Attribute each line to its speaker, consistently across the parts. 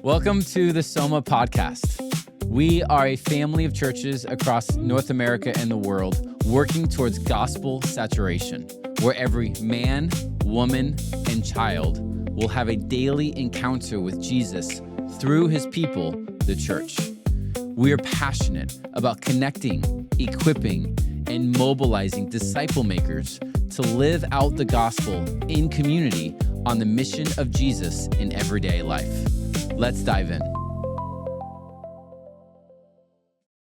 Speaker 1: Welcome to the Soma podcast. We are a family of churches across North America and the world working towards gospel saturation, where every man, woman, and child will have a daily encounter with Jesus through his people, the church. We are passionate about connecting, equipping, and mobilizing disciple makers to live out the gospel in community on the mission of Jesus in everyday life. Let's dive in.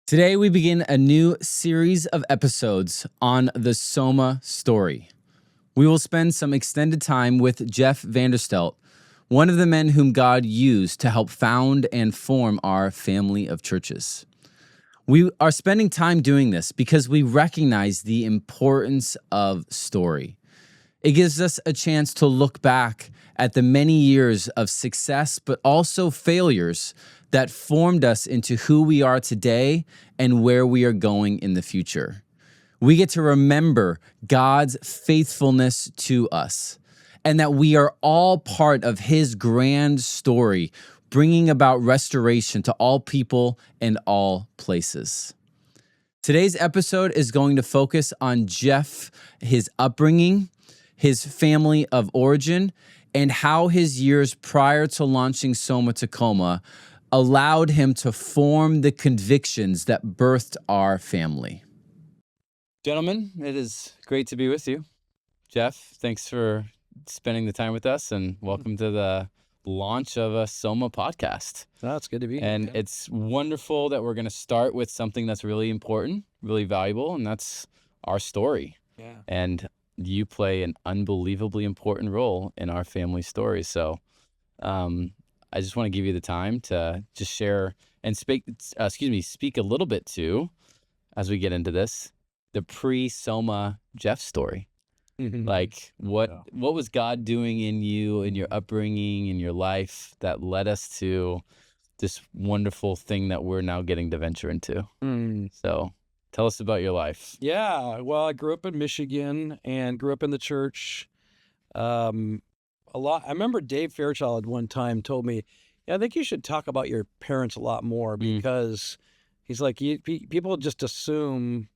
Speaker 1: Today, we begin a new series of episodes on the Soma story. We will spend some extended time with Jeff Vanderstelt, one of the men whom God used to help found and form our family of churches. We are spending time doing this because we recognize the importance of story. It gives us a chance to look back at the many years of success, but also failures that formed us into who we are today and where we are going in the future. We get to remember God's faithfulness to us and that we are all part of his grand story, bringing about restoration to all people and all places. Today's episode is going to focus on Jeff, his upbringing, his family of origin, and how his years prior to launching Soma Tacoma allowed him to form the convictions that birthed our family. Gentlemen, it is great to be with you. Jeff, thanks for spending the time with us, and welcome to the launch of a Soma podcast.
Speaker 2: No, it's good to be here.
Speaker 1: And it's wonderful that we're going to start with something that's really important, really valuable, and that's our story.
Speaker 2: Yeah.
Speaker 1: And you play an unbelievably important role in our family story. So I just want to give you the time to just share and speak a little bit to, as we get into this, the pre-Soma Jeff story. Like what was God doing in you, in your upbringing, in your life that led us to this wonderful thing that we're now getting to venture into? So tell us about your life.
Speaker 2: Yeah, well, I grew up in Michigan and grew up in the church a lot. I remember Dave Fairchild one time told me, I think you should talk about your parents a lot more because he's like, people just assume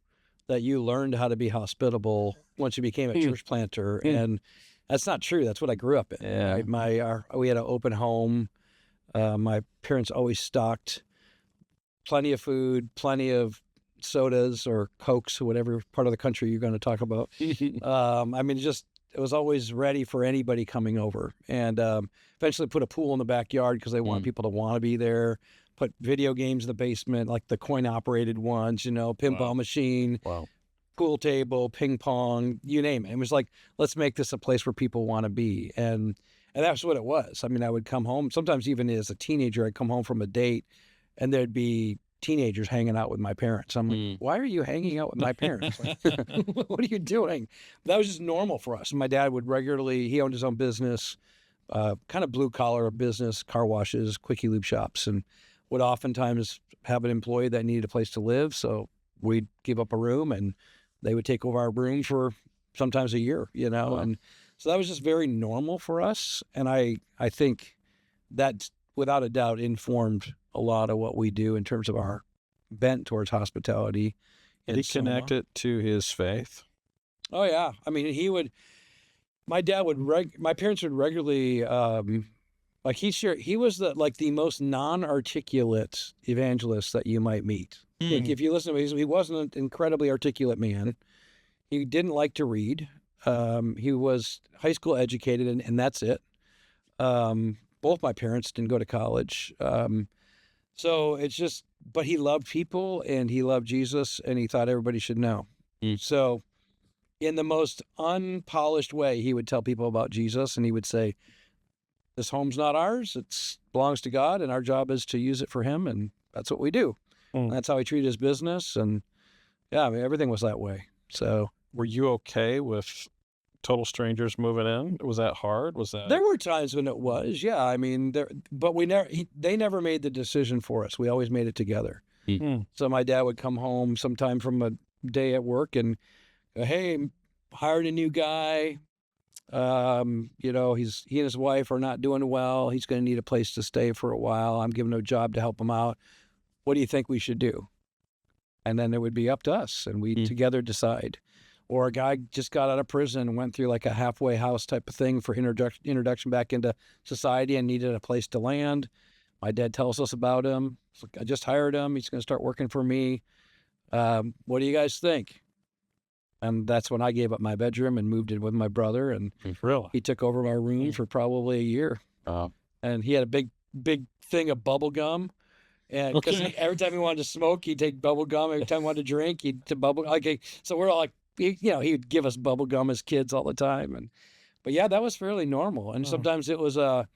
Speaker 2: that you learned how to be hospitable once you became a church planter, and that's not true. That's what I grew up in.
Speaker 1: Yeah.
Speaker 2: Right? We had an open home. My parents always stocked plenty of food, plenty of sodas or Cokes or whatever part of the country you're going to talk about. It was always ready for anybody coming over, and eventually put a pool in the backyard because they want people to want to be there. Put video games in the basement, like the coin-operated ones, pinball machine, pool table, ping pong, you name it. It was like, let's make this a place where people want to be, and that's what it was. I mean, I would come home, sometimes even as a teenager, I'd come home from a date, and there'd be teenagers hanging out with my parents. I'm like, why are you hanging out with my parents? What are you doing? That was just normal for us. My dad would regularly, he owned his own business, kind of blue collar business, car washes, quickie lube shops, and would oftentimes have an employee that needed a place to live. So we'd give up a room and they would take over our room for sometimes a year, and so that was just very normal for us. And I think that without a doubt informed a lot of what we do in terms of our bent towards hospitality.
Speaker 3: Did he connect it to his faith?
Speaker 2: Oh yeah. I mean, my parents would regularly, he was the most non-articulate evangelist that you might meet. Like if you listen to him, he wasn't an incredibly articulate man. He didn't like to read. He was high school educated and that's it. Both my parents didn't go to college. So it's just, but he loved people and he loved Jesus and he thought everybody should know. So in the most unpolished way, he would tell people about Jesus and he would say, this home's not ours. It belongs to God and our job is to use it for him. And that's what we do. And that's how he treated his business. And yeah, I mean, everything was that way. So
Speaker 3: were you okay with total strangers moving in? Was that hard?
Speaker 2: There were times when it was, yeah. I mean, but they never made the decision for us. We always made it together. So my dad would come home sometime from a day at work and go, hey, hired a new guy. You know, he and his wife are not doing well. He's going to need a place to stay for a while. I'm giving him a job to help him out. What do you think we should do? And then it would be up to us, and we together decide. Or a guy just got out of prison and went through like a halfway house type of thing for introduction back into society and needed a place to land. My dad tells us about him. I just hired him. He's going to start working for me. What do you guys think? And that's when I gave up my bedroom and moved in with my brother. And
Speaker 3: Really?
Speaker 2: he took over my room for probably a year. And he had a big thing of bubble gum. And because every time he wanted to smoke, he'd take bubble gum. Every time he wanted to drink, he'd to bubble. Okay, so we're all like, you know, he would give us bubble gum as kids all the time. But yeah, that was fairly normal. And sometimes it was a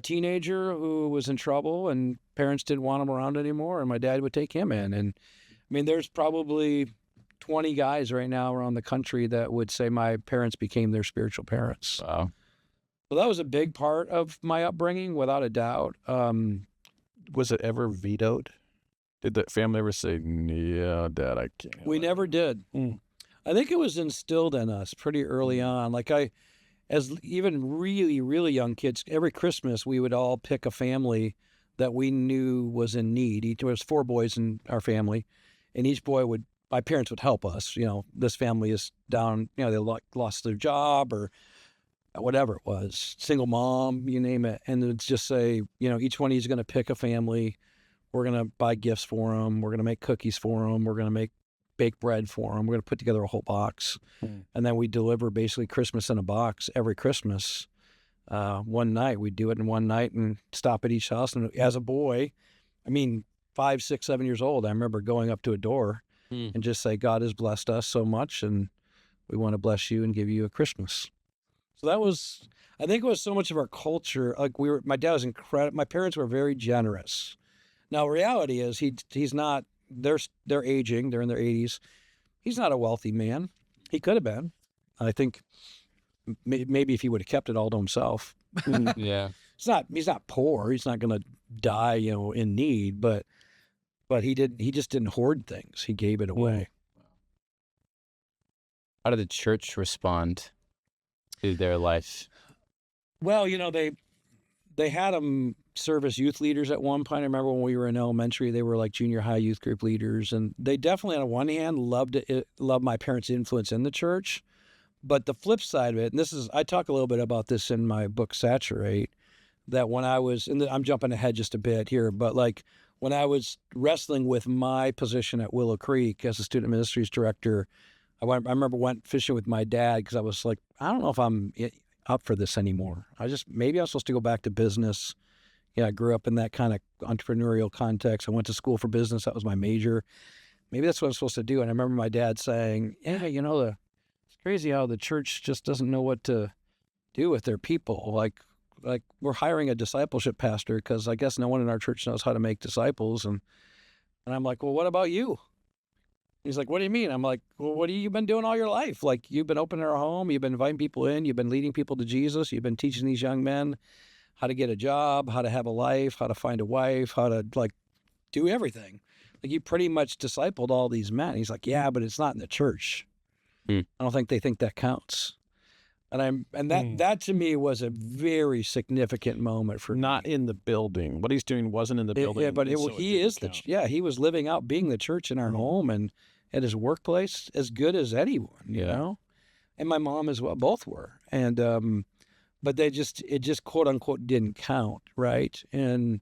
Speaker 2: teenager who was in trouble and parents didn't want him around anymore, and my dad would take him in. And I mean, there's probably 20 guys right now around the country that would say my parents became their spiritual parents.
Speaker 1: Wow.
Speaker 2: So that was a big part of my upbringing, without a doubt.
Speaker 3: Was it ever vetoed? Did the family ever say, yeah, Dad, I can't?
Speaker 2: We never did. I think it was instilled in us pretty early on. Like as even really, really young kids, every Christmas we would all pick a family that we knew was in need. There was 4 boys in our family, and each boy my parents would help us. You know, this family is down, you know, they lost their job or whatever it was, single mom, you name it. And it's just say, you know, each one of you is going to pick a family. We're going to buy gifts for them. We're going to make cookies for them. We're going to bake bread for them. We're going to put together a whole box. And then we deliver basically Christmas in a box every Christmas. One night, we'd do it in one night and stop at each house. And as a boy, I mean, 5, 6, 7 years old, I remember going up to a door and just say, God has blessed us so much, and we want to bless you and give you a Christmas. So that was, I think it was so much of our culture. Like my dad was incredible. My parents were very generous. Now, reality is he's not, they're aging, they're in their 80s. He's not a wealthy man. He could have been. I think maybe if he would have kept it all to himself.
Speaker 1: Yeah.
Speaker 2: He's not poor. He's not going to die, you know, in need, but he just didn't hoard things. He gave it away.
Speaker 1: How did the church respond to their life?
Speaker 2: Well, you know, they had them serve as youth leaders at one point. I remember when we were in elementary, they were like junior high youth group leaders, and they definitely, on one hand, loved my parents' influence in the church. But the flip side of it, and I talk a little bit about this in my book Saturate, that when I was, I'm jumping ahead just a bit here, but like when I was wrestling with my position at Willow Creek as a student ministries director, I remember went fishing with my dad because I was like, I don't know if I'm up for this anymore. Maybe I was supposed to go back to business. Yeah, I grew up in that kind of entrepreneurial context. I went to school for business. That was my major. Maybe that's what I'm supposed to do. And I remember my dad saying, yeah, you know, it's crazy how the church just doesn't know what to do with their people. Like we're hiring a discipleship pastor because I guess no one in our church knows how to make disciples. And I'm like, well, what about you? He's like, what do you mean? I'm like, well, what have you been doing all your life? Like, you've been opening our home, you've been inviting people in, you've been leading people to Jesus, you've been teaching these young men how to get a job, how to have a life, how to find a wife, how to like do everything. Like, you pretty much discipled all these men. He's like, yeah, but it's not in the church. I don't think they think that counts. And that to me was a very significant moment for
Speaker 3: Not in the building. What he's doing wasn't in the building.
Speaker 2: Yeah, but
Speaker 3: so
Speaker 2: he is he was living out being the church in our home and at his workplace as good as anyone, you know? And my mom as well, both were. And, but it just quote unquote didn't count. Right. And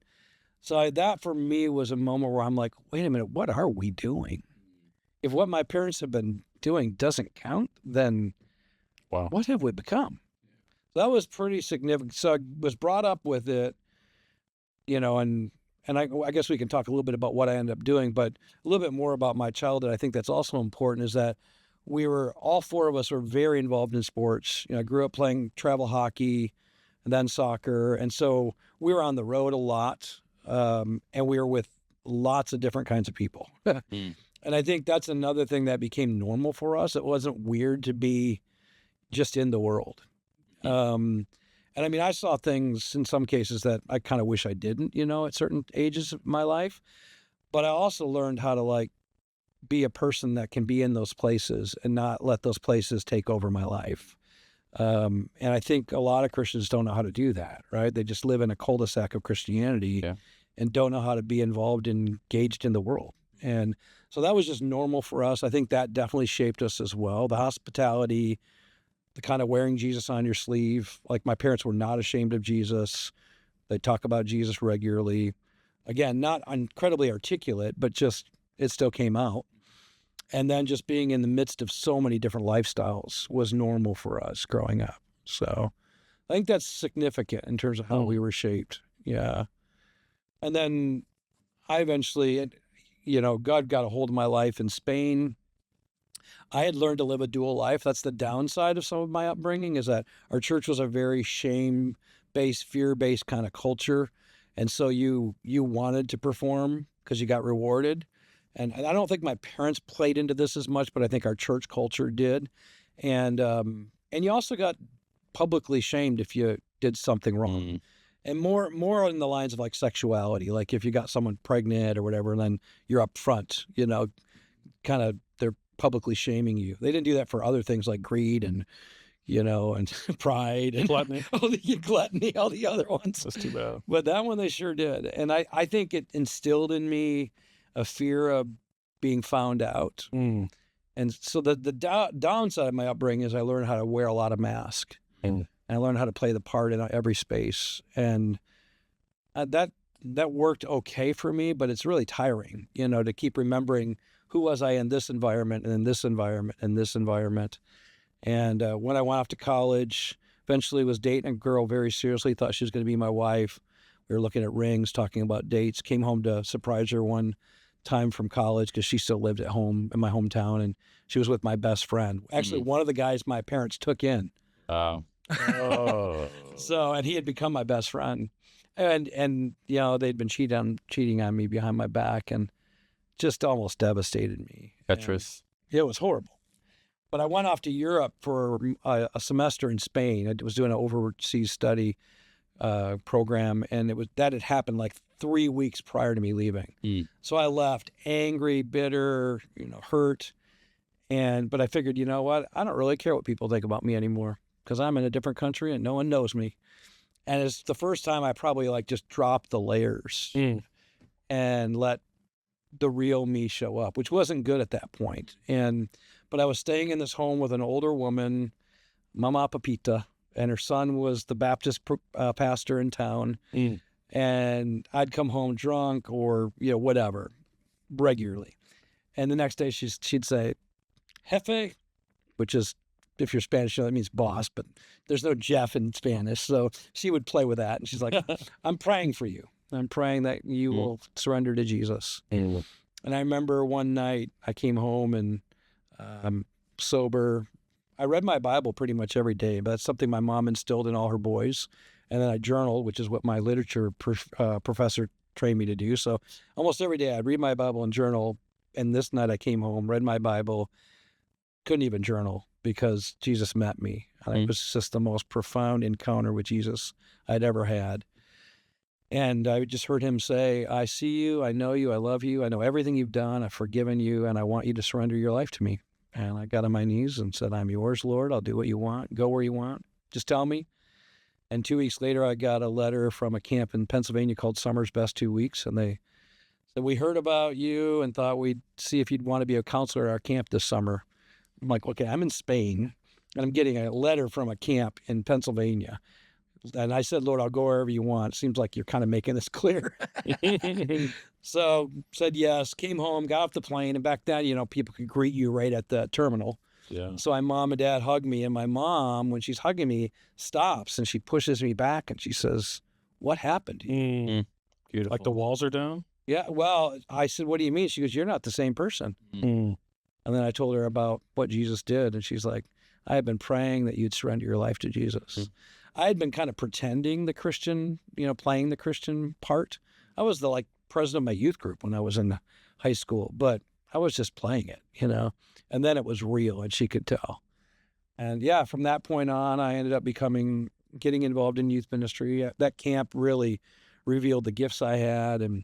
Speaker 2: so that for me was a moment where I'm like, wait a minute, what are we doing? If what my parents have been doing doesn't count, then what have we become? That was pretty significant. So I was brought up with it, you know, and I guess we can talk a little bit about what I ended up doing, but a little bit more about my childhood. I think that's also important is that all 4 of us were very involved in sports. You know, I grew up playing travel hockey and then soccer. And so we were on the road a lot, and we were with lots of different kinds of people. And I think that's another thing that became normal for us. It wasn't weird to be just in the world. And I mean, I saw things in some cases that I kind of wish I didn't, you know, at certain ages of my life. But I also learned how to like be a person that can be in those places and not let those places take over my life. And I think a lot of Christians don't know how to do that, right? They just live in a cul-de-sac of Christianity and don't know how to be involved and engaged in the world. And so that was just normal for us. I think that definitely shaped us as well. The hospitality, the kind of wearing Jesus on your sleeve. Like, my parents were not ashamed of Jesus. They talk about Jesus regularly. Again, not incredibly articulate, but just it still came out. And then just being in the midst of so many different lifestyles was normal for us growing up. So I think that's significant in terms of how we were shaped. Yeah. And then I eventually, God got a hold of my life in Spain. I had learned to live a dual life. That's the downside of some of my upbringing, is that our church was a very shame-based, fear-based kind of culture. And so you wanted to perform because you got rewarded. And I don't think my parents played into this as much, but I think our church culture did. And you also got publicly shamed if you did something wrong. And more in the lines of like sexuality, like if you got someone pregnant or whatever, and then you're up front, kind of they're publicly shaming you. They didn't do that for other things like greed and and pride and
Speaker 3: Gluttony.
Speaker 2: Gluttony, all the other ones.
Speaker 3: That's too bad.
Speaker 2: But that one they sure did. And I think it instilled in me a fear of being found out. And so the downside of my upbringing is I learned how to wear a lot of masks. And I learned how to play the part in every space. And that worked okay for me, but it's really tiring, to keep remembering who was I in this environment and in this environment and this environment. And when I went off to college, eventually was dating a girl very seriously, thought she was going to be my wife. We were looking at rings, talking about dates, came home to surprise her one time from college because she still lived at home in my hometown, and she was with my best friend. Actually, one of the guys my parents took in.
Speaker 3: Oh.
Speaker 2: So, and he had become my best friend. And they'd been cheating on me behind my back, and just almost devastated me.
Speaker 3: Petrus.
Speaker 2: It was horrible. But I went off to Europe for a semester in Spain. I was doing an overseas study program, and that had happened like 3 weeks prior to me leaving. So I left angry, bitter, hurt. But I figured, you know what? I don't really care what people think about me anymore because I'm in a different country and no one knows me. And it's the first time I probably just dropped the layers and let the real me show up, which wasn't good at that point. But I was staying in this home with an older woman, Mama Papita, and her son was the Baptist pastor in town. And I'd come home drunk or, whatever, regularly. And the next day she'd say, Jefe, which is, if you're Spanish, that means boss, but there's no Jeff in Spanish. So she would play with that. And she's like, I'm praying for you. I'm praying that you will surrender to Jesus. And I remember one night I came home and sober. I read my Bible pretty much every day, but that's something my mom instilled in all her boys. And then I journaled, which is what my literature professor trained me to do. So almost every day I'd read my Bible and journal. And this night I came home, read my Bible, couldn't even journal because Jesus met me. And it was just the most profound encounter with Jesus I'd ever had. And I just heard him say, I see you, I know you, I love you, I know everything you've done, I've forgiven you, and I want you to surrender your life to me. And I got on my knees and said, I'm yours, Lord, I'll do what you want, go where you want, just tell me. And 2 weeks later, I got a letter from a camp in Pennsylvania called Summer's Best 2 Weeks, and they said, we heard about you and thought we'd see if you'd want to be a counselor at our camp this summer. I'm like, okay, I'm in Spain, and I'm getting a letter from a camp in Pennsylvania. And I said, Lord, I'll go wherever you want. It seems like you're kind of making this clear. So said yes, came home, got off the plane. And back then, people could greet you right at the terminal.
Speaker 3: Yeah.
Speaker 2: So my mom and dad hugged me. And my mom, when she's hugging me, stops and she pushes me back and she says, what happened to you?
Speaker 3: Beautiful.
Speaker 4: Like the walls are down?
Speaker 2: Yeah, well, I said, what do you mean? She goes, you're not the same person. And then I told her about what Jesus did. And she's like, I have been praying that you'd surrender your life to Jesus. I had been kind of pretending the Christian, playing the Christian part. I was the president of my youth group when I was in high school, but I was just playing it, and then it was real and she could tell. And yeah, from that point on, I ended up getting involved in youth ministry. That camp really revealed the gifts I had, and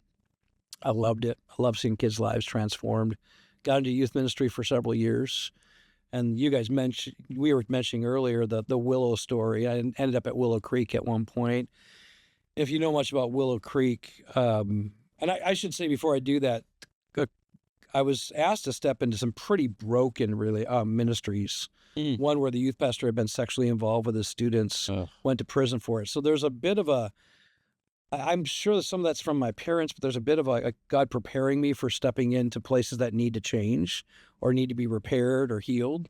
Speaker 2: I loved it. I love seeing kids' lives transformed. Got into youth ministry for several years. And you guys we were mentioning earlier the Willow story. I ended up at Willow Creek at one point. If you know much about Willow Creek, and I should say before I do that, I was asked to step into some pretty broken ministries. One where the youth pastor had been sexually involved with his students, went to prison for it. So there's a bit of I'm sure that some of that's from my parents, but there's a bit of a God preparing me for stepping into places that need to change or need to be repaired or healed.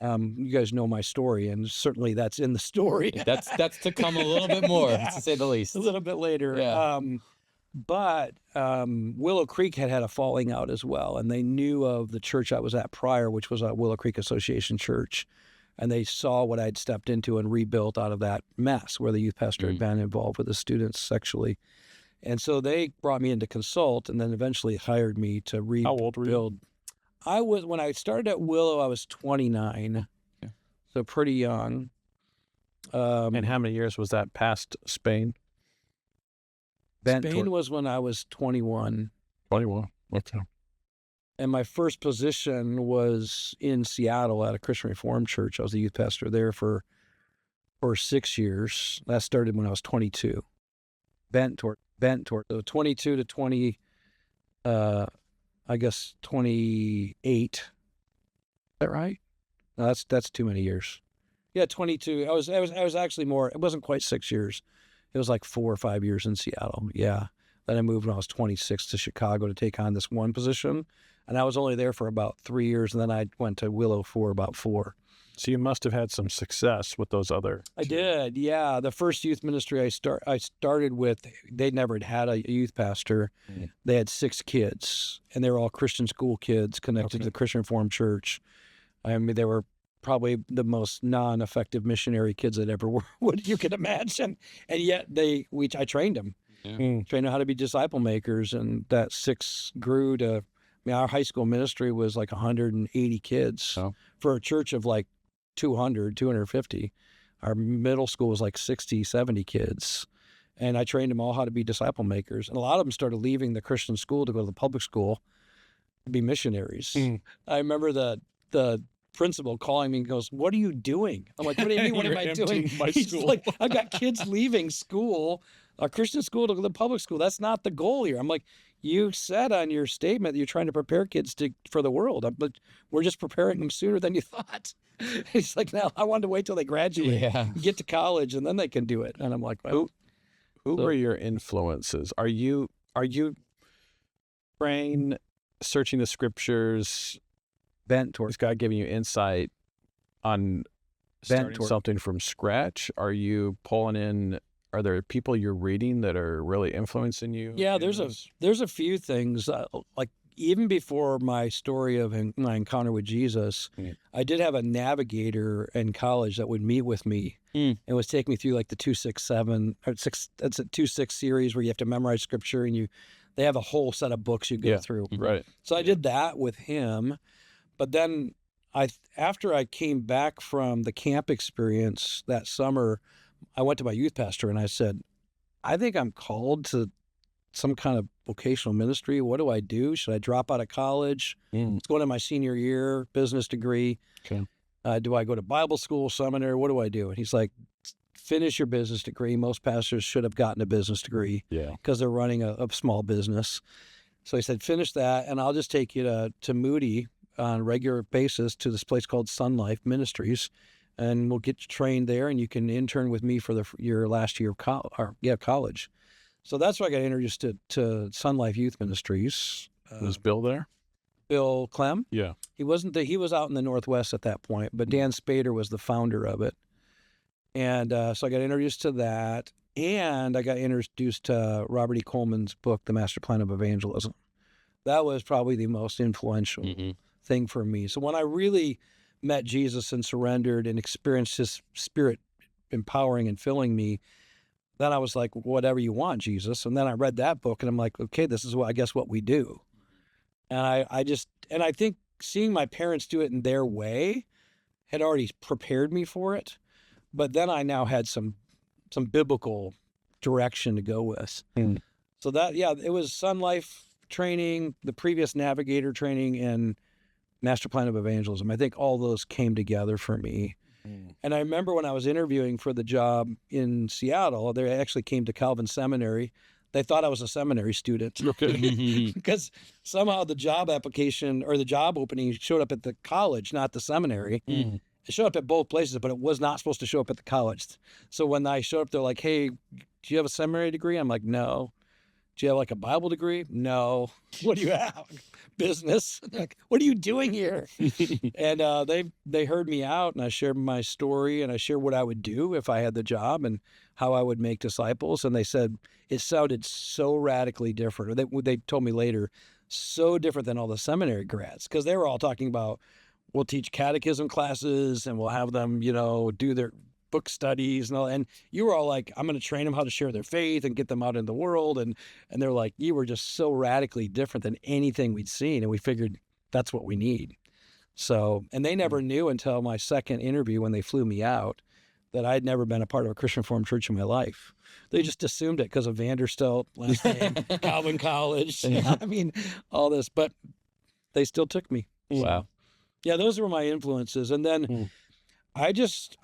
Speaker 2: You guys know my story, and certainly that's in the story.
Speaker 1: That's to come a little bit more, to say the least.
Speaker 2: A little bit later.
Speaker 1: Yeah.
Speaker 2: But Willow Creek had a falling out as well, and they knew of the church I was at prior, which was a Willow Creek Association church, and they saw what I'd stepped into and rebuilt out of that mess where the youth pastor had been involved with the students sexually. And so they brought me in to consult, and then eventually hired me to rebuild.
Speaker 3: How old were you?
Speaker 2: When I started at Willow, I was 29, so pretty young.
Speaker 3: And how many years was that past Spain?
Speaker 2: Spain was when I was 21.
Speaker 3: 21. Okay.
Speaker 2: And my first position was in Seattle at a Christian Reformed church. I was the youth pastor there for 6 years. That started when I was 22. Bent toward so 22 to 20, I guess 28. Is that right? No, that's too many years. Yeah, 22. I was actually more. It wasn't quite 6 years. It was like 4 or 5 years in Seattle. Yeah. Then I moved when I was 26 to Chicago to take on this one position. And I was only there for about 3 years. And then I went to Willow for about 4.
Speaker 3: So you must have had some success with those other.
Speaker 2: I did. Yeah. The first youth ministry I started with, they never had a youth pastor. They had 6 kids, and they were all Christian school kids connected to the Christian Reformed Church. I mean, they were probably the most non-effective missionary kids that ever were, what you could imagine. And yet I trained them. Trained them how to be disciple makers, and that 6 grew to, our high school ministry was like 180 kids for a church of like 250. Our middle school was like 60, 70 kids. And I trained them all how to be disciple makers. And a lot of them started leaving the Christian school to go to the public school to be missionaries. I remember the principal calling me and goes, "What are you doing?" I'm like, "What do you mean, what am I doing?" He's like, "I've got kids leaving school, a Christian school to the public school. That's not the goal here." I'm like, "You said on your statement that you're trying to prepare kids for the world, but we're just preparing them sooner than you thought." He's like, "No, I wanted to wait till they graduate, get to college, and then they can do it." And I'm like, "Well,
Speaker 3: who were your influences? Are you praying, searching the scriptures,
Speaker 2: bent towards
Speaker 3: is God giving you insight on starting something from scratch? Are you pulling in? Are there people you're reading that are really influencing you?
Speaker 2: Yeah, there's a few things. Like even before my story of my encounter with Jesus, I did have a navigator in college that would meet with me and was take me through like the 267 or 6. That's a 2-6 series where you have to memorize scripture, and they have a whole set of books you go through.
Speaker 3: Right.
Speaker 2: So I did that with him. But then after I came back from the camp experience that summer, I went to my youth pastor and I said, "I think I'm called to some kind of vocational ministry. What do I do? Should I drop out of college? It's going to my senior year, business degree.
Speaker 3: Okay.
Speaker 2: Do I go to Bible school, seminary? What do I do?" And he's like, "Finish your business degree. Most pastors should have gotten a business degree because they're running a small business." So he said, "Finish that, and I'll just take you to Moody on a regular basis to this place called Sun Life Ministries, and we'll get you trained there, and you can intern with me for your last year of college." So that's why I got introduced to Sun Life Youth Ministries.
Speaker 3: Was Bill there?
Speaker 2: Bill Clem?
Speaker 3: Yeah.
Speaker 2: He wasn't there. He was out in the Northwest at that point, but Dan Spader was the founder of it. And so I got introduced to that, and I got introduced to Robert E. Coleman's book, The Master Plan of Evangelism. That was probably the most influential thing for me. So when I really met Jesus and surrendered and experienced his spirit empowering and filling me, then I was like, "Whatever you want, Jesus." And then I read that book and I'm like, okay, this is what we do. And I think seeing my parents do it in their way had already prepared me for it. But then I now had some biblical direction to go with. So it was Sun Life training, the previous navigator training, and master plan of evangelism. I think all those came together for me. And I remember when I was interviewing for the job in Seattle, they actually came to Calvin Seminary. They thought I was a seminary student. Okay. Because somehow the job application or the job opening showed up at the college, not the seminary. It showed up at both places, but it was not supposed to show up at the college. So when I showed up, they're like, hey, do you have a seminary degree? I'm like, no. Do you have like a Bible degree? No. What do you have? Business. Like, what are you doing here? And they heard me out, and I shared my story, and I shared what I would do if I had the job and how I would make disciples. And they said it sounded so radically different. Or they told me later, so different than all the seminary grads, because they were all talking about, we'll teach catechism classes and we'll have them, do their book studies and all. And you were all like, I'm going to train them how to share their faith and get them out in the world. And they're like, you were just so radically different than anything we'd seen. And we figured that's what we need. So, and they never knew until my second interview when they flew me out that I'd never been a part of a Christian Reformed church in my life. They just assumed it because of Vanderstelt, last name, Calvin College. I mean, all this, but they still took me.
Speaker 3: Wow.
Speaker 2: Yeah, those were my influences. And then I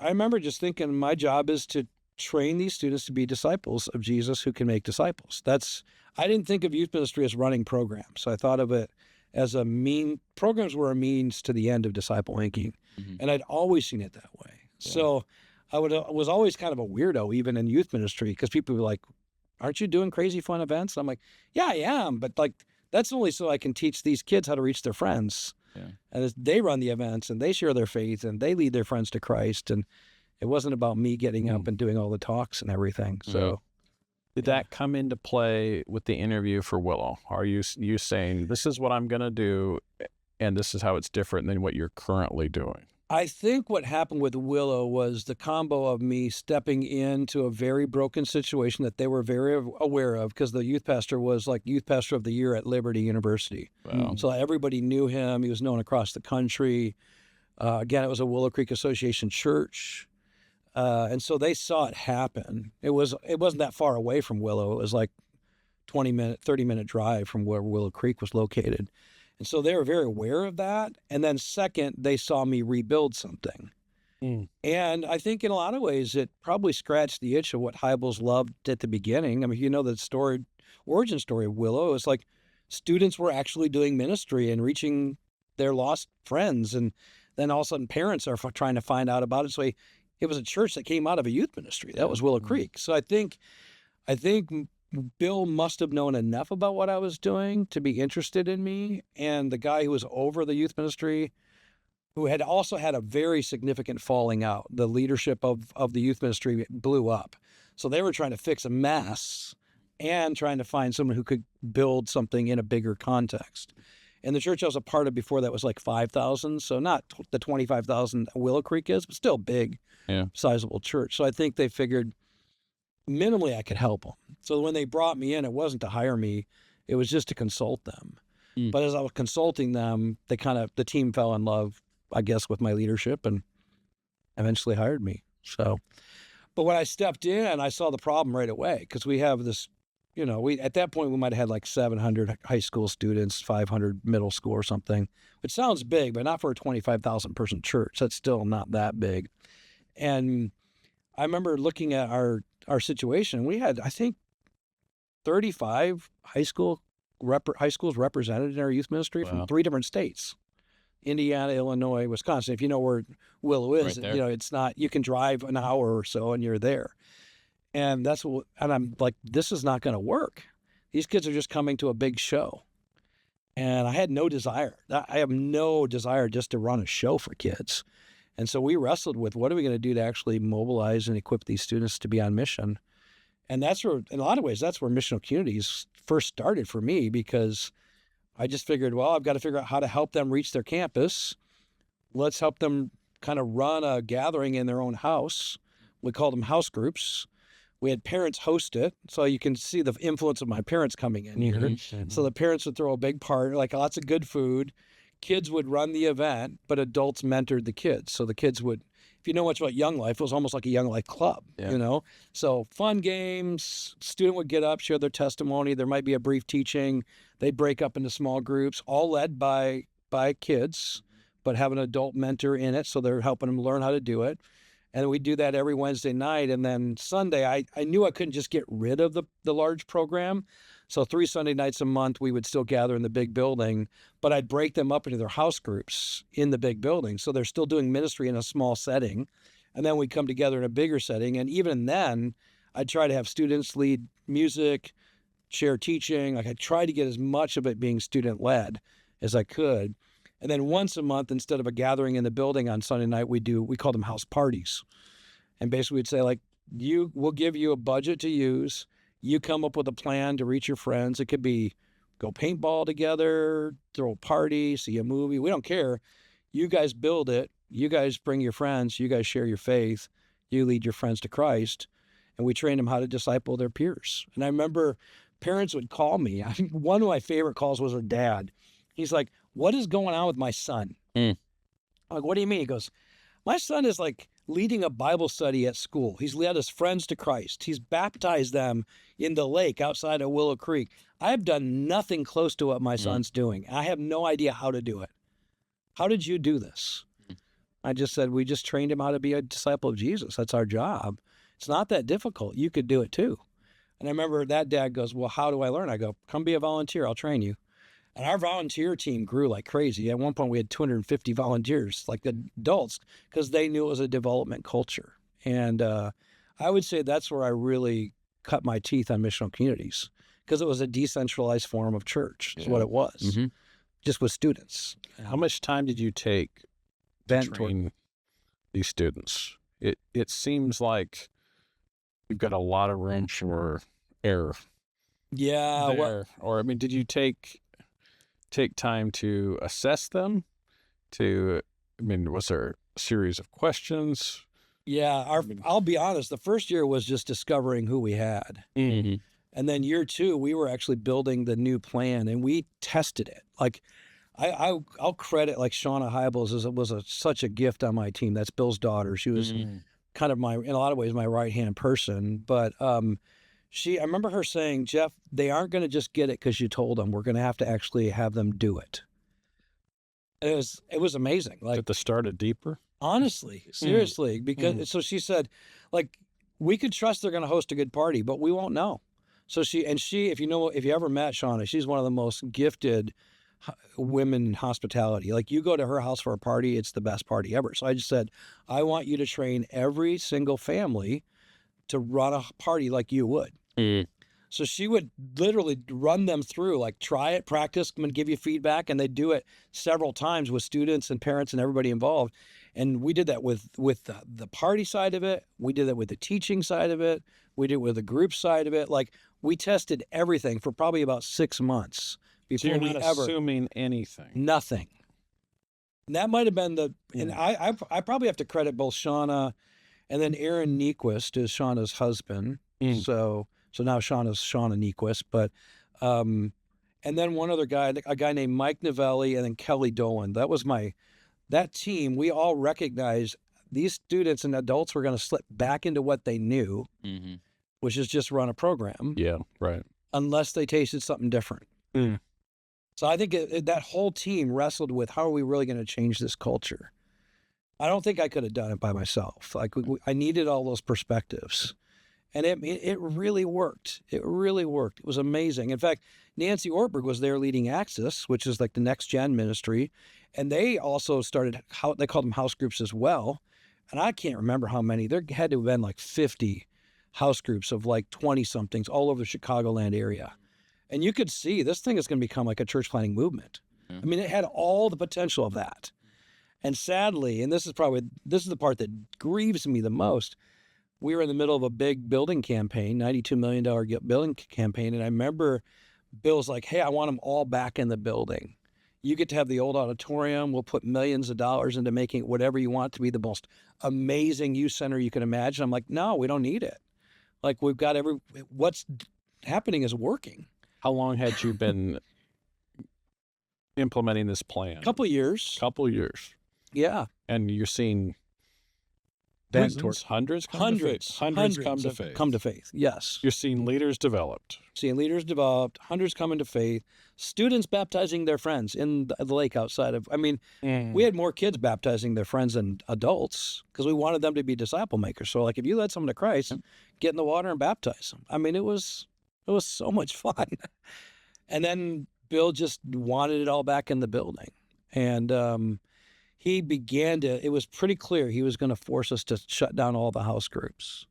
Speaker 2: remember just thinking my job is to train these students to be disciples of Jesus who can make disciples. I didn't think of youth ministry as running programs. I thought of it as programs were a means to the end of disciple making. And I'd always seen it that way. Yeah. So I was always kind of a weirdo, even in youth ministry, because people were like, aren't you doing crazy fun events? And I'm like, yeah, I am. But like, that's only so I can teach these kids how to reach their friends. Yeah. And they run the events and they share their faith and they lead their friends to Christ. And it wasn't about me getting up and doing all the talks and everything. So
Speaker 3: did that come into play with the interview for Willow? Are you saying, this is what I'm going to do and this is how it's different than what you're currently doing?
Speaker 2: I think what happened with Willow was the combo of me stepping into a very broken situation that they were very aware of, because the youth pastor was like youth pastor of the year at Liberty University. Wow. So everybody knew him. He was known across the country. Again, it was a Willow Creek Association church. And so they saw it happen. It wasn't that far away from Willow. It was like 30-minute drive from where Willow Creek was located. And so they were very aware of that. And then second, they saw me rebuild something. And I think in a lot of ways, it probably scratched the itch of what Hybels loved at the beginning. I mean, the origin story of Willow, it was like students were actually doing ministry and reaching their lost friends. And then all of a sudden parents are trying to find out about it. So it was a church that came out of a youth ministry. That was Willow Creek. So I think Bill must have known enough about what I was doing to be interested in me. And the guy who was over the youth ministry, who had also had a very significant falling out, the leadership of the youth ministry blew up. So they were trying to fix a mess and trying to find someone who could build something in a bigger context. And the church I was a part of before that was like 5,000. So not the 25,000 Willow Creek is, but still big, sizable church. So I think they figured minimally I could help them. So when they brought me in, it wasn't to hire me, it was just to consult them. But as I was consulting them, the team fell in love, I guess, with my leadership and eventually hired me. So, but when I stepped in, I saw the problem right away, because we have this, at that point we might have had like 700 high school students, 500 middle school or something, which sounds big, but not for a 25,000 person church. That's still not that big. And I remember looking at our situation. We had, I think, 35 high schools represented in our youth ministry from 3 different states: Indiana, Illinois, Wisconsin. If you know where Willow is,
Speaker 3: right,
Speaker 2: it's not, you can drive an hour or so and you're there. And I'm like, this is not going to work. These kids are just coming to a big show. And I had no desire. I have no desire just to run a show for kids. And so we wrestled with, what are we going to do to actually mobilize and equip these students to be on mission? And that's where, in a lot of ways, that's where missional communities first started for me, because I just figured, well, I've got to figure out how to help them reach their campus. Let's help them kind of run a gathering in their own house. We called them house groups. We had parents host it, so you can see the influence of my parents coming in here. Mm-hmm. So the parents would throw a big party, like lots of good food. Kids would run the event, but adults mentored the kids. So the kids would, if you know much about Young Life, it was almost like a Young Life club, So fun games, student would get up, share their testimony. There might be a brief teaching. They'd break up into small groups, all led by kids. but have an adult mentor in it. So they're helping them learn how to do it. And we do that every Wednesday night. And then Sunday, I knew I couldn't just get rid of the large program. So 3 Sunday nights a month, we would still gather in the big building, but I'd break them up into their house groups in the big building. So they're still doing ministry in a small setting. And then we come together in a bigger setting. And even then, I'd try to have students lead music, share teaching. Like I tried to get as much of it being student-led as I could. And then once a month, instead of a gathering in the building on Sunday night, we call them house parties. And basically we'd say like, we'll give you a budget to use. You come up with a plan to reach your friends. It could be go paintball together, throw a party, see a movie. We don't care. You guys build it. You guys bring your friends. You guys share your faith. You lead your friends to Christ. And we train them how to disciple their peers. And I remember parents would call me. One of my favorite calls was a dad. He's like, what is going on with my son? I'm like, what do you mean? He goes, my son is like leading a Bible study at school. He's led his friends to Christ. He's baptized them in the lake outside of Willow Creek. I have done nothing close to what my son's doing. I have no idea how to do it. How did you do this? I just said, we just trained him how to be a disciple of Jesus. That's our job. It's not that difficult. You could do it too. And I remember that dad goes, well, how do I learn? I go, come be a volunteer. I'll train you. And our volunteer team grew like crazy. At one point, we had 250 volunteers, like the adults, because they knew it was a development culture. And I would say that's where I really cut my teeth on missional communities, because it was a decentralized form of church, is what it was, just with students.
Speaker 3: How much time did you take to train these students? It seems like you've got a lot of room for error.
Speaker 2: Yeah.
Speaker 3: Or, I mean, did you take time to assess them? Was there a series of questions?
Speaker 2: Yeah, I'll be honest, the first year was just discovering who we had. And then year 2, we were actually building the new plan, and we tested it. Like, I'll credit like Shauna Hybels was such a gift on my team. That's Bill's daughter. She was kind of in a lot of ways, my right-hand person. But I remember her saying, Jeff, they aren't going to just get it because you told them. We're going to actually have them do it. And it was amazing. Like,
Speaker 3: at the start of Deeper?
Speaker 2: Honestly, seriously, because so she said, like, we could trust they're going to host a good party, but we won't know. So if you ever met Shauna, she's one of the most gifted women in hospitality. Like, you go to her house for a party, it's the best party ever. So I just said, I want you to train every single family to run a party like you would. So she would literally run them through, like, try it, practice, and give you feedback. And they'd do it several times with students and parents and everybody involved. And we did that with the party side of it. We did that with the teaching side of it. We did it with the group side of it. Like, we tested everything for probably about 6 months before
Speaker 3: we assuming anything.
Speaker 2: Nothing. And that might have been and I probably have to credit both Shauna and then Aaron Nyquist is Shauna's husband. So now Shauna's Shauna Nyquist, but and then one other guy, a guy named Mike Novelli, and then Kelly Dolan. That team, we all recognized these students and adults were going to slip back into what they knew, which is just run a program.
Speaker 3: Yeah, right.
Speaker 2: Unless they tasted something different. So I think that whole team wrestled with, how are we really going to change this culture? I don't think I could have done it by myself. Like, I needed all those perspectives. And it really worked. It really worked. It was amazing. In fact, Nancy Ortberg was there leading Access, which is like the next gen ministry. And they also started, they called them house groups as well. And I can't remember how many. There had to have been like 50 house groups of like 20-somethings all over the Chicagoland area. And you could see this thing is going to become like a church planting movement. I mean, it had all the potential of that. And sadly, and this is the part that grieves me the most, we were in the middle of a big building campaign, $92 million building campaign. And I remember Bill's like, hey, I want them all back in the building. You get to have the old auditorium. We'll put millions of dollars into making whatever you want to be the most amazing youth center you can imagine. I'm like, no, we don't need it. Like, we've got what's happening is working.
Speaker 3: How long had you been implementing this plan?
Speaker 2: Couple years.
Speaker 3: Couple years.
Speaker 2: Yeah.
Speaker 3: And you're seeing
Speaker 2: bent toward
Speaker 3: hundreds come to faith. Hundreds come to faith.
Speaker 2: Come to faith. Yes.
Speaker 3: You're seeing leaders developed.
Speaker 2: Hundreds come into faith. Students baptizing their friends in the lake outside of. I mean, we had more kids baptizing their friends than adults because we wanted them to be disciple makers. So, like, if you led someone to Christ, get in the water and baptize them. I mean, it was so much fun. And then Bill just wanted it all back in the building, and he began to. It was pretty clear he was going to force us to shut down all the house groups.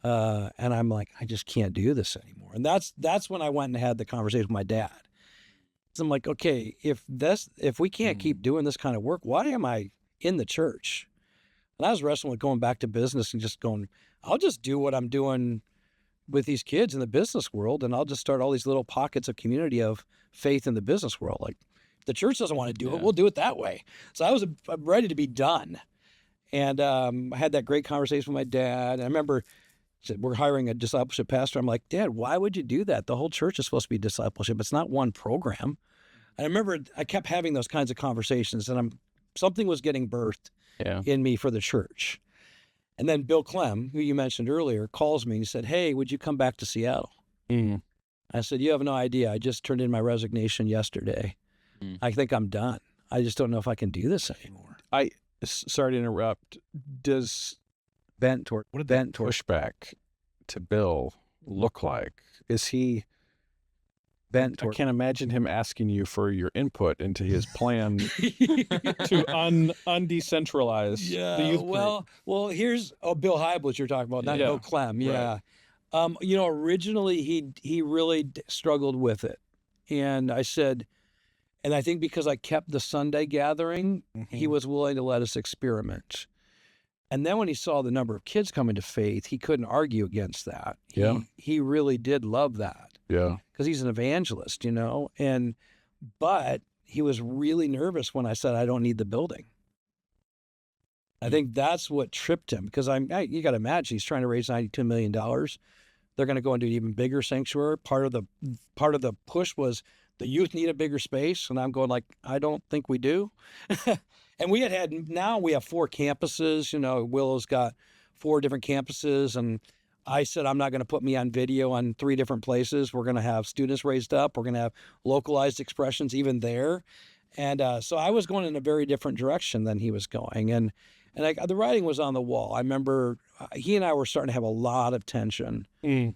Speaker 2: And I'm like, I just can't do this anymore. And that's when I went and had the conversation with my dad. So I'm like, okay, if we can't keep doing this kind of work, why am I in the church? And I was wrestling with going back to business and just going, I'll just do what I'm doing with these kids in the business world, and I'll just start all these little pockets of community of faith in the business world. Like, if the church doesn't want to do it, we'll do it that way. So I'm ready to be done. And I had that great conversation with my dad. And I remember said, we're hiring a discipleship pastor. I'm like, Dad, why would you do that? The whole church is supposed to be discipleship. It's not one program. And I remember I kept having those kinds of conversations, and something was getting birthed in me for the church. And then Bill Clem, who you mentioned earlier, calls me and he said, hey, would you come back to Seattle? I said, you have no idea. I just turned in my resignation yesterday. I think I'm done. I just don't know if I can do this anymore.
Speaker 3: Sorry to interrupt. Does
Speaker 2: pushback
Speaker 3: to Bill look like? Is he bent toward? I can't imagine him asking you for your input into his plan to undecentralize the youth group.
Speaker 2: Well, here's Bill Hybels you're talking about, not Bill Clem. Yeah. Right. Originally he really struggled with it. And I said, and I think because I kept the Sunday gathering, he was willing to let us experiment. And then when he saw the number of kids coming to faith, he couldn't argue against that. He really did love that.
Speaker 3: Yeah.
Speaker 2: Because he's an evangelist, but he was really nervous when I said, I don't need the building. I think that's what tripped him, because you got to imagine he's trying to raise $92 million. They're going to go into an even bigger sanctuary. Part of the push was the youth need a bigger space. And I'm going like, I don't think we do. And now we have 4 campuses. Willow's got 4 different campuses. And I said, I'm not going to put me on video on 3 different places. We're going to have students raised up. We're going to have localized expressions even there. And so I was going in a very different direction than he was going. And the writing was on the wall. I remember he and I were starting to have a lot of tension. And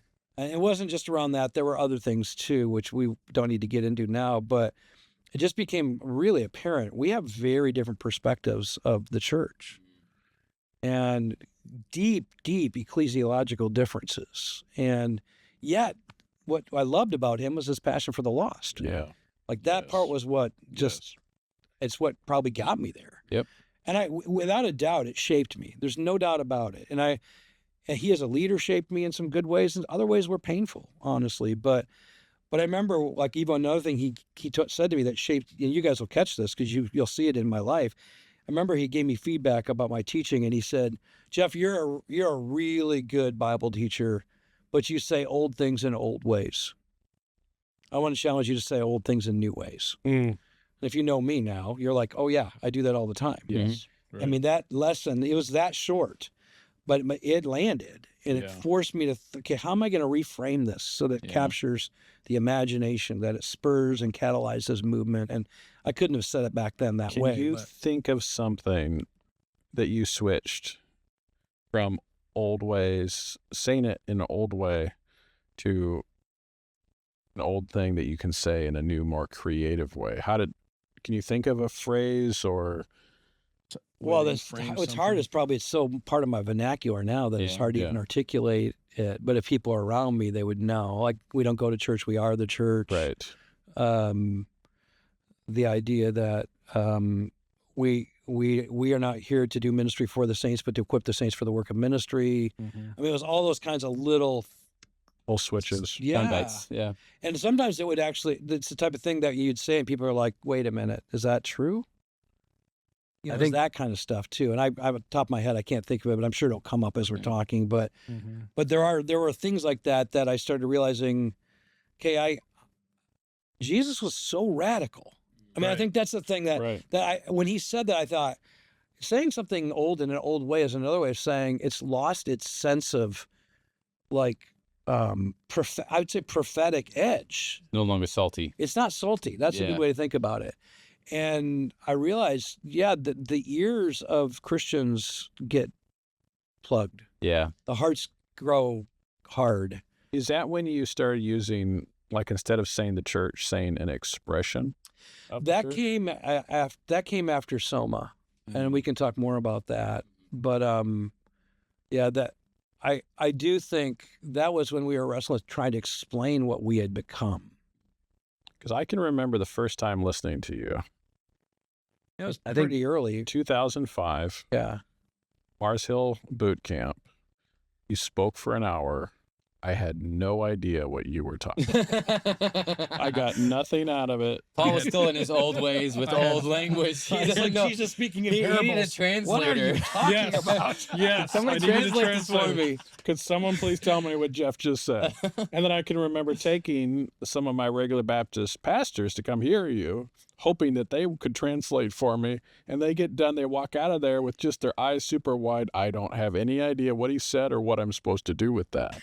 Speaker 2: it wasn't just around that. There were other things too, which we don't need to get into now. But it just became really apparent. We have very different perspectives of the church and deep, deep ecclesiological differences. And yet what I loved about him was his passion for the lost.
Speaker 3: Yeah.
Speaker 2: Like that part was what it's what probably got me there.
Speaker 3: Yep.
Speaker 2: And without a doubt, it shaped me. There's no doubt about it. And he as a leader shaped me in some good ways, and other ways were painful, honestly. But I remember, like, even another thing he said to me that shaped, and you guys will catch this because you'll see it in my life. I remember he gave me feedback about my teaching, and he said, Jeff, you're a really good Bible teacher, but you say old things in old ways. I want to challenge you to say old things in new ways. And if you know me now, you're like, oh yeah, I do that all the time.
Speaker 3: Yes.
Speaker 2: Right. I mean, that lesson, it was that short, but it landed. And it forced me to, okay, how am I going to reframe this so that it captures the imagination, that it spurs and catalyzes movement? And I couldn't have said it back then that way.
Speaker 3: Can you think of something that you switched from old ways, saying it in an old way, to an old thing that you can say in a new, more creative way? Can you think of a phrase or...
Speaker 2: Well, what's hard is probably it's so part of my vernacular now that it's hard to even articulate it. But if people are around me, they would know. Like, we don't go to church, we are the church.
Speaker 3: Right.
Speaker 2: The idea that we are not here to do ministry for the saints, but to equip the saints for the work of ministry. I mean, it was all those kinds of little
Speaker 3: switches.
Speaker 2: Yeah. And sometimes it's the type of thing that you'd say and people are like, wait a minute, is that true? I think that kind of stuff too. And I, at the top of my head, I can't think of it, but I'm sure it'll come up as we're talking. But there were things like that I started realizing, okay, Jesus was so radical. I mean, I think that's the thing that when he said that, I thought, saying something old in an old way is another way of saying it's lost its sense of like, I would say prophetic edge.
Speaker 1: No longer salty.
Speaker 2: It's not salty. That's a good way to think about it. And I realized, the ears of Christians get plugged.
Speaker 1: Yeah.
Speaker 2: The hearts grow hard.
Speaker 3: Is that when you started using, like, instead of saying the church, saying an expression?
Speaker 2: That came after Soma, and we can talk more about that. But I do think that was when we were wrestling with trying to explain what we had become.
Speaker 3: Because I can remember the first time listening to you.
Speaker 2: It was pretty early.
Speaker 3: 2005.
Speaker 2: Yeah.
Speaker 3: Mars Hill Boot Camp. You spoke for an hour. I had no idea what you were talking about. I got nothing out of it.
Speaker 1: Paul was still in his old ways with old language. He doesn't know.
Speaker 2: Jesus speaking in
Speaker 1: He
Speaker 2: parables.
Speaker 1: needed a translator.
Speaker 2: What are you talking about?
Speaker 3: Yes.
Speaker 1: Someone
Speaker 3: I needed a
Speaker 1: translate this for
Speaker 3: translator.
Speaker 1: me.
Speaker 3: Could someone please tell me what Jeff just said? And then I can remember taking some of my regular Baptist pastors to come hear you, hoping that they could translate for me. And they get done, they walk out of there with just their eyes super wide. I don't have any idea what he said or what I'm supposed to do with that.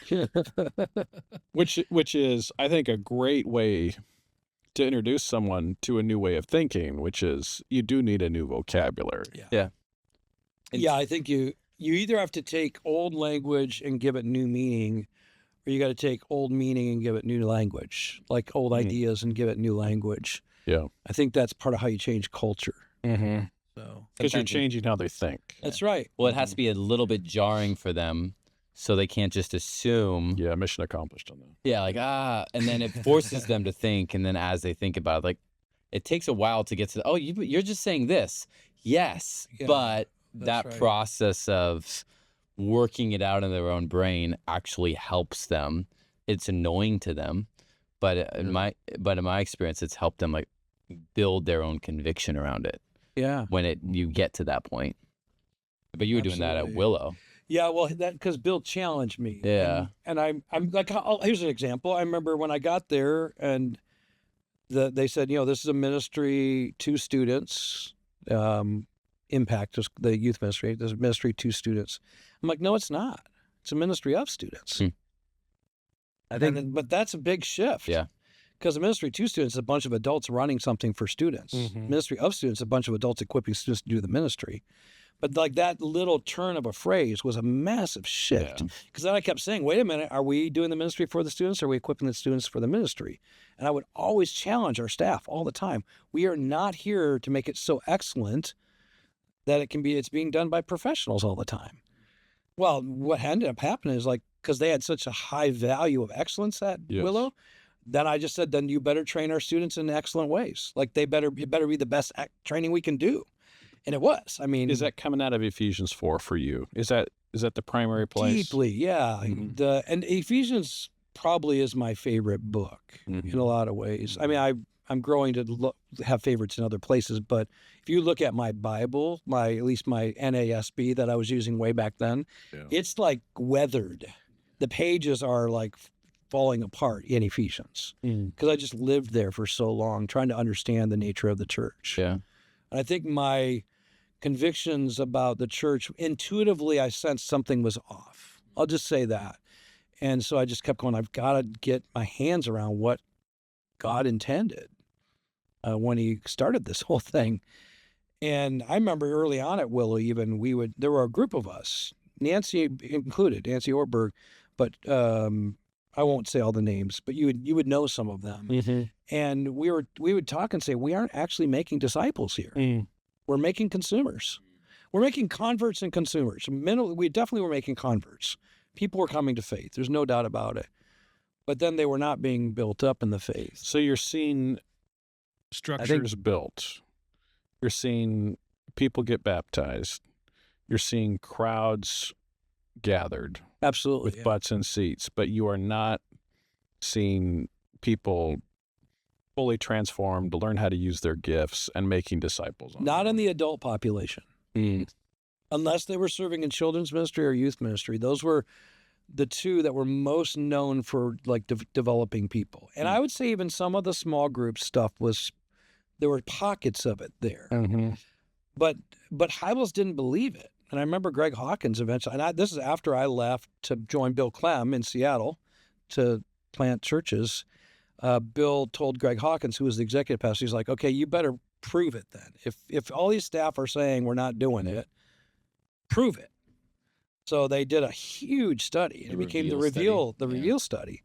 Speaker 3: Which is, I think, a great way to introduce someone to a new way of thinking, which is you do need a new vocabulary.
Speaker 1: Yeah.
Speaker 2: Yeah, I think you either have to take old language and give it new meaning, or you got to take old meaning and give it new language, like old ideas and give it new language.
Speaker 3: Yeah.
Speaker 2: I think that's part of how you change culture.
Speaker 3: Mm-hmm.
Speaker 2: So
Speaker 3: Because you're changing how they think.
Speaker 2: that's right.
Speaker 1: Well, it has to be a little bit jarring for them, so they can't just assume.
Speaker 3: Yeah, mission accomplished on that.
Speaker 1: Yeah, like, and then it forces them to think, and then as they think about it, like, it takes a while to get to, you're just saying this. Yes,
Speaker 2: Yeah,
Speaker 1: but that
Speaker 2: right.
Speaker 1: process of working it out in their own brain actually helps them. It's annoying to them, but in my experience, it's helped them like build their own conviction around it
Speaker 2: Yeah.
Speaker 1: when you get to that point. But you were doing that at
Speaker 2: Absolutely.
Speaker 1: Willow.
Speaker 2: Yeah, well, that because Bill challenged me.
Speaker 1: Yeah.
Speaker 2: and I'm like, here's an example. I remember when I got there, and they said, this is a ministry to students. Impact is the youth ministry. There's a ministry to students. I'm like, no, it's not. It's a ministry of students.
Speaker 1: I think,
Speaker 2: But that's a big shift.
Speaker 1: Yeah.
Speaker 2: Because a ministry to students is a bunch of adults running something for students. Ministry of students is a bunch of adults equipping students to do the ministry. But like that little turn of a phrase was a massive shift. Because then I kept saying, wait a minute, are we doing the ministry for the students, or are we equipping the students for the ministry? And I would always challenge our staff all the time. We are not here to make it so excellent that it's being done by professionals all the time. Well, what ended up happening is because they had such a high value of excellence at Willow, then I just said, then you better train our students in excellent ways. Like it better be the best training we can do. And it was. I mean,
Speaker 3: is that coming out of Ephesians 4 for you? Is that the primary place?
Speaker 2: Deeply, yeah. And Ephesians probably is my favorite book in a lot of ways. I mean, I'm growing to have favorites in other places, but if you look at my Bible, at least my NASB that I was using way back then, it's like weathered. The pages are like falling apart in Ephesians because I just lived there for so long trying to understand the nature of the church.
Speaker 1: yeah.
Speaker 2: And I think my convictions about the church, intuitively, I sensed something was off. I'll just say that. And so I just kept going, I've got to get my hands around what God intended when he started this whole thing. And I remember early on at Willow, even there were a group of us, Nancy included, Nancy Orberg, but I won't say all the names, but you would know some of them. And we would talk and say, we aren't actually making disciples here. We're making consumers. We're making converts and consumers. We definitely were making converts. People were coming to faith. There's no doubt about it. But then they were not being built up in the faith.
Speaker 3: So you're seeing structures built. You're seeing people get baptized. You're seeing crowds gathered.
Speaker 2: Absolutely.
Speaker 3: With butts and seats. But you are not seeing people fully transformed, learn how to use their gifts, and making disciples.
Speaker 2: Not in the adult population. Unless they were serving in children's ministry or youth ministry. Those were the two that were most known for developing people. And I would say even some of the small group stuff there were pockets of it there. But Hybels didn't believe it. And I remember Greg Hawkins eventually, and this is after I left to join Bill Clem in Seattle to plant churches. Bill told Greg Hawkins, who was the executive pastor, he's like, okay, you better prove it then. If all these staff are saying we're not doing it, prove it. So they did a huge study. It became the Reveal study.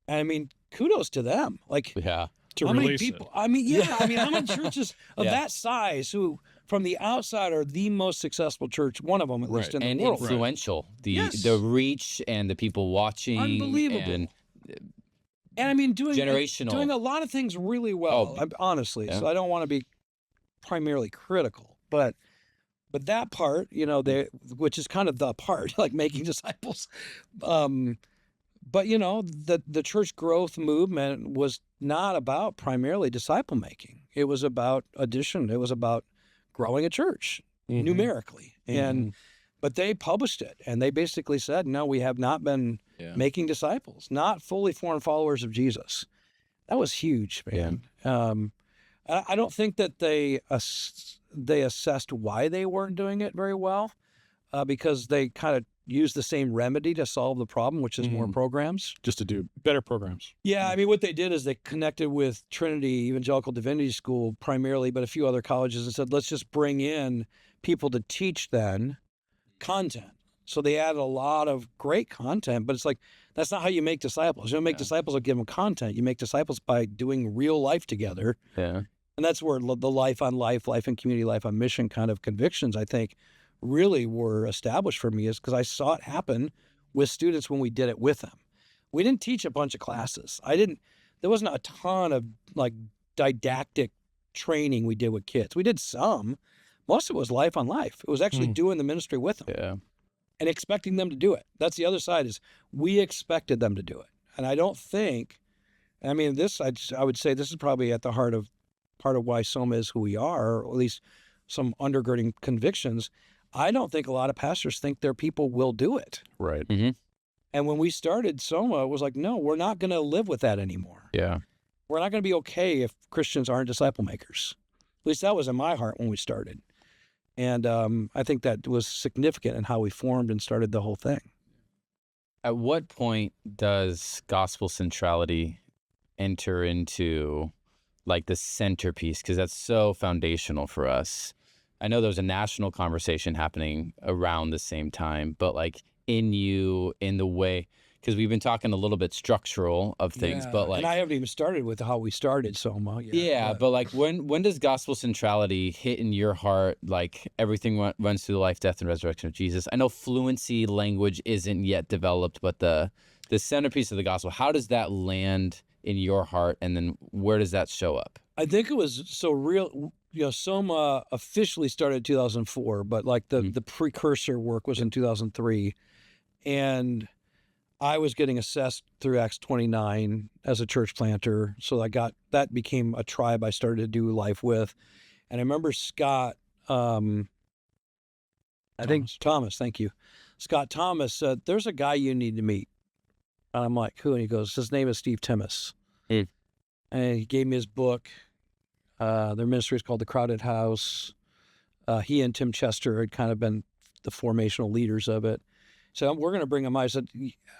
Speaker 2: And I mean, kudos to them. Like,
Speaker 3: Yeah.
Speaker 2: how many people? I mean, how many churches of
Speaker 3: Yeah.
Speaker 2: that size who, from the outside, are the most successful church, one of them at least in the
Speaker 1: And
Speaker 2: world.
Speaker 1: influential.
Speaker 2: Yes.
Speaker 1: The reach and the people watching.
Speaker 2: Unbelievable. And I mean, doing
Speaker 1: generational.
Speaker 2: a lot of things really well, honestly.
Speaker 3: Yeah.
Speaker 2: So I don't want to be primarily critical, but that part, which is kind of the part, like making disciples. But the church growth movement was not about primarily disciple making. It was about addition. It was about growing a church numerically. But they published it, and they basically said, no, we have not been making disciples, not fully formed followers of Jesus. That was huge, man. I don't think that they assessed why they weren't doing it very well, because they kind of used the same remedy to solve the problem, which is more programs.
Speaker 3: Just to do better programs.
Speaker 2: Yeah, I mean, what they did is they connected with Trinity Evangelical Divinity School primarily, but a few other colleges, and said, let's just bring in people to teach then content. So they added a lot of great content, but it's like, that's not how you make disciples. You don't make disciples by giving them content. You make disciples by doing real life together.
Speaker 3: Yeah.
Speaker 2: And that's where the life on life, life in community, life on mission kind of convictions, I think, really were established for me, is because I saw it happen with students when we did it with them. We didn't teach a bunch of classes. There wasn't a ton of like didactic training we did with kids. We did some. Most of it was life on life. It was actually doing the ministry with them.
Speaker 3: Yeah.
Speaker 2: And expecting them to do it. That's the other side, is we expected them to do it. And I don't think, I mean, this, I would say this is probably at the heart of part of why Soma is who we are, or at least some undergirding convictions. I don't think a lot of pastors think their people will do it.
Speaker 3: Right.
Speaker 2: And when we started Soma, it was like, no, we're not going to live with that anymore.
Speaker 3: Yeah.
Speaker 2: We're not going to be okay if Christians aren't disciple makers. At least that was in my heart when we started. And I think that was significant in how we formed and started the whole thing.
Speaker 1: At what point does gospel centrality enter into like the centerpiece? Because that's so foundational for us. I know there's a national conversation happening around the same time, but like in the way, because we've been talking a little bit structural of things, but like,
Speaker 2: and I haven't even started with how we started Soma.
Speaker 1: But like when does gospel centrality hit in your heart? Like everything runs through the life, death, and resurrection of Jesus. I know fluency language isn't yet developed, but the centerpiece of the gospel, how does that land in your heart, and then where does that show up?
Speaker 2: I think it was so real. Soma officially started in 2004, but like the precursor work was in 2003, and I was getting assessed through Acts 29 as a church planter. So that became a tribe I started to do life with. And I remember Scott, Thomas, thank you. Scott Thomas said, there's a guy you need to meet. And I'm like, who? And he goes, his name is Steve Timmis. And he gave me his book. Their ministry is called The Crowded House. He and Tim Chester had kind of been the formational leaders of it. So we're going to bring him. I said,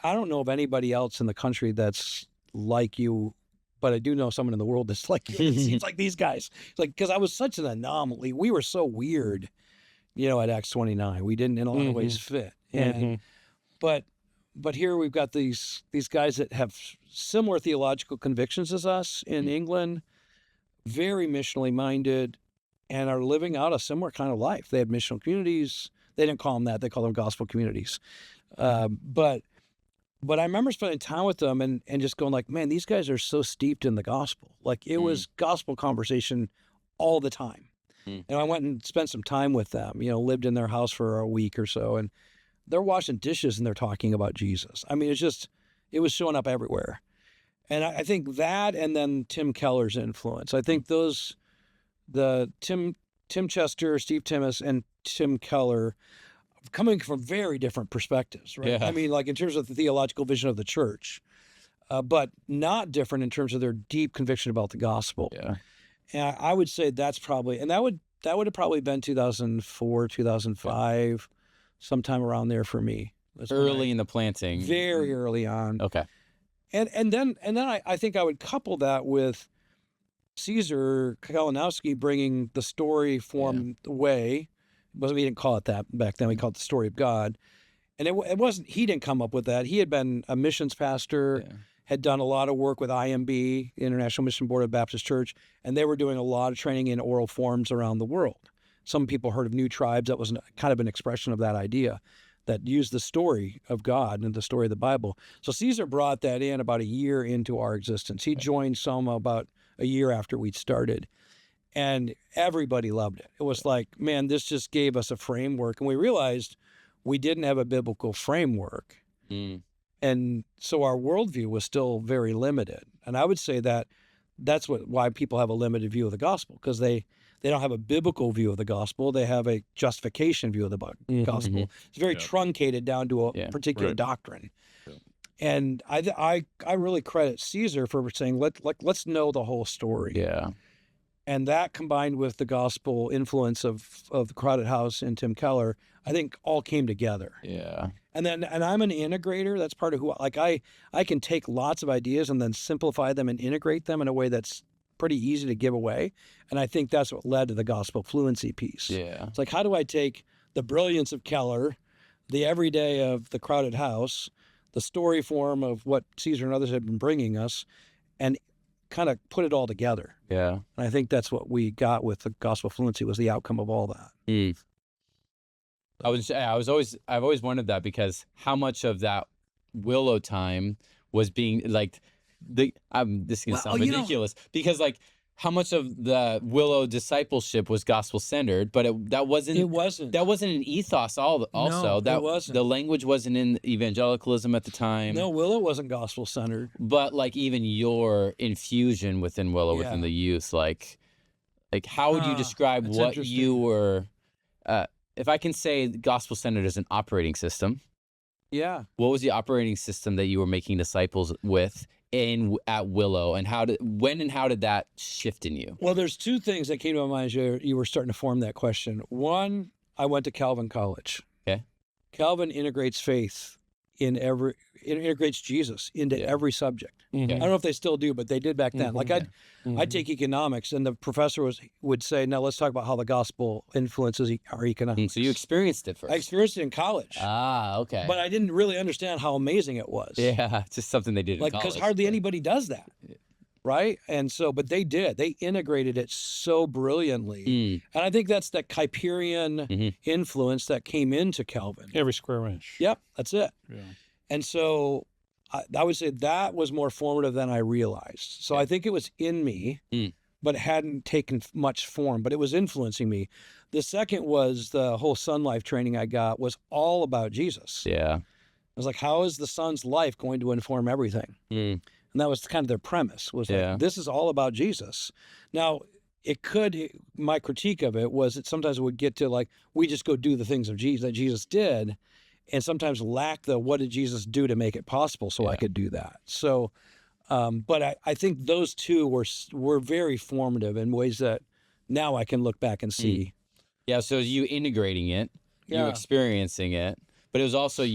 Speaker 2: I don't know of anybody else in the country that's like you, but I do know someone in the world that's like you. It seems like these guys. Like, because I was such an anomaly. We were so weird, at Acts 29. We didn't in a lot of ways fit. And but here we've got these guys that have similar theological convictions as us in England, very missionally minded, and are living out a similar kind of life. They have missional communities. They didn't call them that. They call them gospel communities. But I remember spending time with them and just going like, man, these guys are so steeped in the gospel. Like it was gospel conversation all the time. And I went and spent some time with them, lived in their house for a week or so, and they're washing dishes and they're talking about Jesus. I mean, it was showing up everywhere. And I think that, and then Tim Keller's influence. I think Tim Chester, Steve Timmis, and Tim Keller coming from very different perspectives, right?
Speaker 1: Yeah.
Speaker 2: I mean, like in terms of the theological vision of the church, but not different in terms of their deep conviction about the gospel.
Speaker 1: Yeah.
Speaker 2: And I would say that's probably, and that would that would have probably been 2004, 2005, sometime around there for me. That's when
Speaker 1: Early in the planting.
Speaker 2: very early on.
Speaker 1: Okay.
Speaker 2: And then I think I would couple that with Caesar Kalinowski bringing the story form way, but we didn't call it that back then. We called it the story of God. And it wasn't, he didn't come up with that. He had been a missions pastor, had done a lot of work with IMB, International Mission Board of Baptist Church, and they were doing a lot of training in oral forms around the world. Some people heard of New Tribes. That was kind of an expression of that idea that used the story of God and the story of the Bible. So Caesar brought that in about a year into our existence. He joined Soma about a year after we'd started, and everybody loved it. It was like, man, this just gave us a framework, and we realized we didn't have a biblical framework. And so our worldview was still very limited. And I would say that that's why people have a limited view of the gospel, because they don't have a biblical view of the gospel. They have a justification view of the gospel. It's very truncated down to a particular doctrine. And I really credit Caesar for saying, let's know the whole story.
Speaker 1: Yeah.
Speaker 2: And that combined with the gospel influence of the Crowded House and Tim Keller, I think all came together.
Speaker 1: Yeah.
Speaker 2: And I'm an integrator. That's part of who, like I can take lots of ideas and then simplify them and integrate them in a way that's pretty easy to give away. And I think that's what led to the gospel fluency piece.
Speaker 1: Yeah.
Speaker 2: It's like, how do I take the brilliance of Keller, the everyday of the Crowded House, the story form of what Caesar and others have been bringing us, and kind of put it all together.
Speaker 1: Yeah.
Speaker 2: And I think that's what we got with the gospel fluency, was the outcome of all that.
Speaker 1: I've always wondered that, because how much of that Willow time was being like this is gonna sound ridiculous, because like how much of the Willow discipleship was gospel centered, but that wasn't an ethos. Also,
Speaker 2: No,
Speaker 1: that
Speaker 2: it wasn't.
Speaker 1: The language wasn't in evangelicalism at the time.
Speaker 2: No, Willow wasn't gospel centered.
Speaker 1: But like even your infusion within Willow, within the youth, like how would you describe what you were? If I can say gospel centered as an operating system, what was the operating system that you were making disciples with at Willow, and how did that shift in you?
Speaker 2: Well, there's two things that came to my mind as you were starting to form that question. One, I went to Calvin College.
Speaker 1: Okay.
Speaker 2: Calvin integrates faith integrates Jesus into every subject. I don't know if they still do, but they did back then. Like I'd take economics, and the professor would say, now let's talk about how the gospel influences our economics.
Speaker 1: So you experienced it first.
Speaker 2: I experienced it in college.
Speaker 1: Ah, okay.
Speaker 2: But I didn't really understand how amazing it was.
Speaker 1: Yeah, it's just something they did in college.
Speaker 2: Because hardly anybody does that. Right? And so, but they did. They integrated it so brilliantly. And I think that's that Kuyperian influence that came into Calvin.
Speaker 3: Every square inch.
Speaker 2: Yep, that's it.
Speaker 3: Yeah.
Speaker 2: And so I would say that was more formative than I realized. So I think it was in me, but it hadn't taken much form, but it was influencing me. The second was the whole Son Life training I got was all about Jesus.
Speaker 1: Yeah.
Speaker 2: I was like, how is the Son's life going to inform everything? And that was kind of their premise, was like, this is all about Jesus. Now, my critique of it was that sometimes it would get to like, we just go do the things of Jesus that Jesus did, and sometimes lack the what did Jesus do to make it possible so I could do that. So, but I think those two were very formative in ways that now I can look back and see.
Speaker 1: Yeah, so you integrating it, you experiencing it, but it was also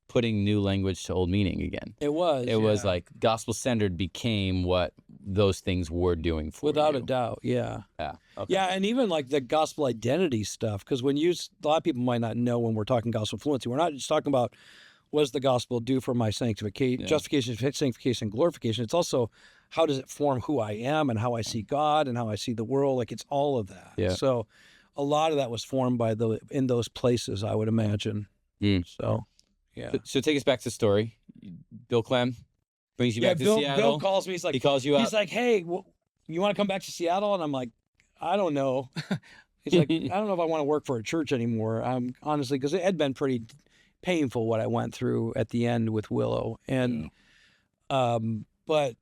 Speaker 1: putting new language to old meaning again.
Speaker 2: It was.
Speaker 1: It was like gospel-centered became what those things were doing for
Speaker 2: Without
Speaker 1: you.
Speaker 2: a doubt, yeah.
Speaker 1: Yeah. Okay.
Speaker 2: Yeah, and even like the gospel identity stuff, because a lot of people might not know when we're talking gospel fluency, we're not just talking about what does the gospel do for my sanctification, justification, sanctification, glorification. It's also how does it form who I am and how I see God and how I see the world. Like it's all of that.
Speaker 1: Yeah.
Speaker 2: So a lot of that was formed in those places, I would imagine. So, yeah.
Speaker 1: So take us back to the story. Bill Clem brings you back to Seattle.
Speaker 2: Bill calls me.
Speaker 1: He calls you out.
Speaker 2: He's like, hey, you want to come back to Seattle? And I'm like, I don't know. He's like, I don't know if I want to work for a church anymore. Honestly, because it had been pretty painful what I went through at the end with Willow. And, but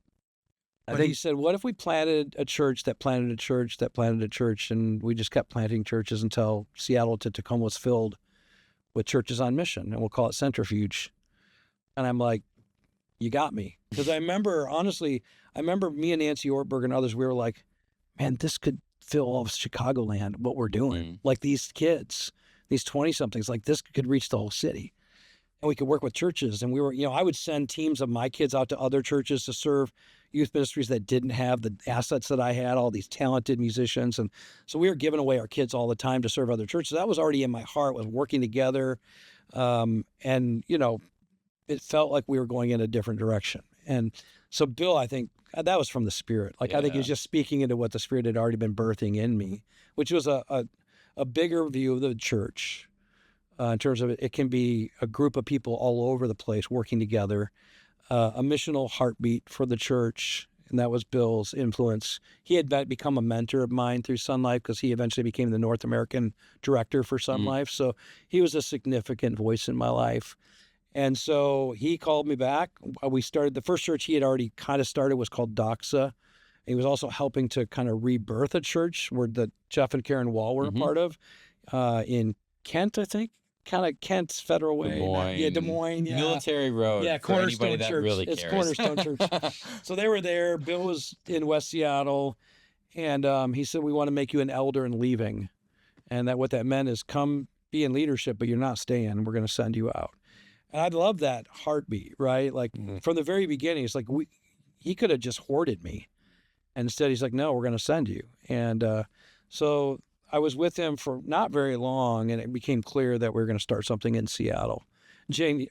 Speaker 2: he said, what if we planted a church that planted a church that planted a church, and we just kept planting churches until Seattle to Tacoma was filled with churches on mission, and we'll call it Centrifuge. And I'm like, you got me. Because I remember me and Nancy Ortberg and others, we were like, man, this could fill all of Chicagoland, what we're doing.
Speaker 1: Mm.
Speaker 2: Like these kids, these 20-somethings, like this could reach the whole city. And we could work with churches. And we were, I would send teams of my kids out to other churches to serve youth ministries that didn't have the assets that I had, all these talented musicians. And so we were giving away our kids all the time to serve other churches. That was already in my heart, was working together. And, it felt like we were going in a different direction. And so Bill, I think that was from the Spirit. Like, I think he was just speaking into what the Spirit had already been birthing in me, which was a bigger view of the church in terms of it can be a group of people all over the place working together, a missional heartbeat for the church. And that was Bill's influence. He had become a mentor of mine through Sun Life because he eventually became the North American director for Sun Life. So he was a significant voice in my life. And so he called me back. We started, the first church he had already kind of started was called Doxa. He was also helping to kind of rebirth a church where the Jeff and Karen Wall were a part of in Kent, I think. Kind of Kent's Federal Way. Des Moines. Yeah.
Speaker 1: Military Road.
Speaker 2: Yeah,
Speaker 1: for anybody
Speaker 2: Cornerstone
Speaker 1: that
Speaker 2: Church.
Speaker 1: really
Speaker 2: It's
Speaker 1: cares.
Speaker 2: Cornerstone Church. So they were there. Bill was in West Seattle. And he said, we want to make you an elder and leaving. And that what that meant is come be in leadership, but you're not staying. We're going to send you out. And I love that heartbeat, right? Like from the very beginning, it's like he could have just hoarded me. And instead he's like, no, we're going to send you. And so I was with him for not very long, and it became clear that we were going to start something in Seattle.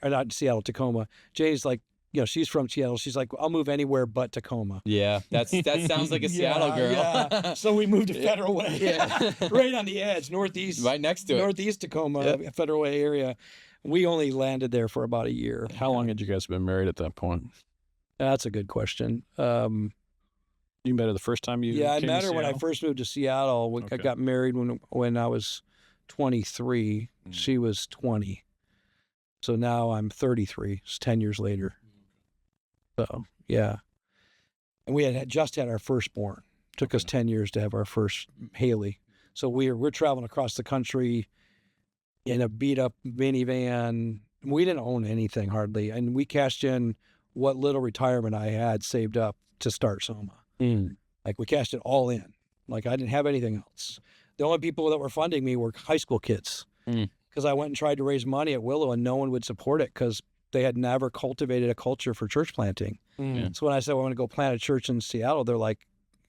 Speaker 2: Not Seattle, Tacoma. Jane's like, she's from Seattle. She's like, I'll move anywhere but Tacoma.
Speaker 1: Yeah, that sounds like a Seattle girl.
Speaker 2: Yeah. So we moved to Federal Way, right on the edge, northeast,
Speaker 1: right next to
Speaker 2: northeast Tacoma, Federal Way area. We only landed there for about a year.
Speaker 3: How long had you guys been married at that point?
Speaker 2: That's a good question.
Speaker 3: You met her the first time you
Speaker 2: Yeah, I
Speaker 3: came
Speaker 2: met
Speaker 3: to
Speaker 2: her when I
Speaker 3: Seattle?
Speaker 2: first moved to Seattle. I got married when I was 23. She was 20. So now I'm 33. It's 10 years later. So, yeah. And we had just had our firstborn. Took us 10 years to have our first Haley. So we're traveling across the country in a beat-up minivan. We didn't own anything hardly. And we cashed in what little retirement I had saved up to start Soma. Like we cashed it all in. Like I didn't have anything else. The only people that were funding me were high school kids because I went and tried to raise money at Willow and no one would support it because they had never cultivated a culture for church planting. So when I said, well, I want to go plant a church in Seattle, they're like,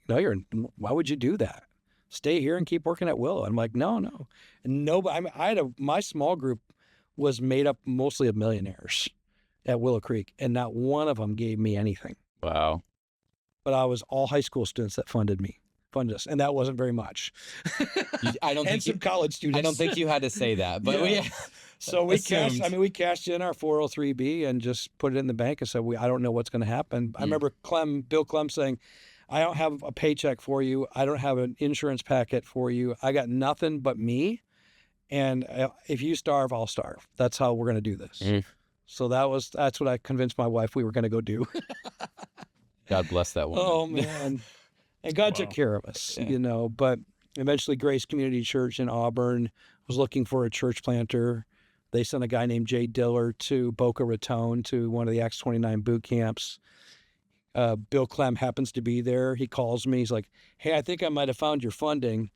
Speaker 2: no, why would you do that? Stay here and keep working at Willow. I'm like, no. And nobody, my small group was made up mostly of millionaires at Willow Creek and not one of them gave me anything.
Speaker 1: Wow.
Speaker 2: But I was all high school students that funded us, and that wasn't very much.
Speaker 1: I don't think
Speaker 2: some college students.
Speaker 1: I don't think you had to say that, but
Speaker 2: so we cashed in our 403B and just put it in the bank and said, I don't know what's going to happen. I remember Bill Clem saying, I don't have a paycheck for you. I don't have an insurance packet for you. I got nothing but me. And if you starve, I'll starve. That's how we're going to do this. So that's what I convinced my wife we were going to go do.
Speaker 1: God bless that woman.
Speaker 2: Oh, man. And God took care of us, but eventually Grace Community Church in Auburn was looking for a church planter. They sent a guy named Jay Diller to Boca Raton to one of the Acts 29 boot camps. Bill Clem happens to be there. He calls me. He's like, hey, I think I might have found your funding.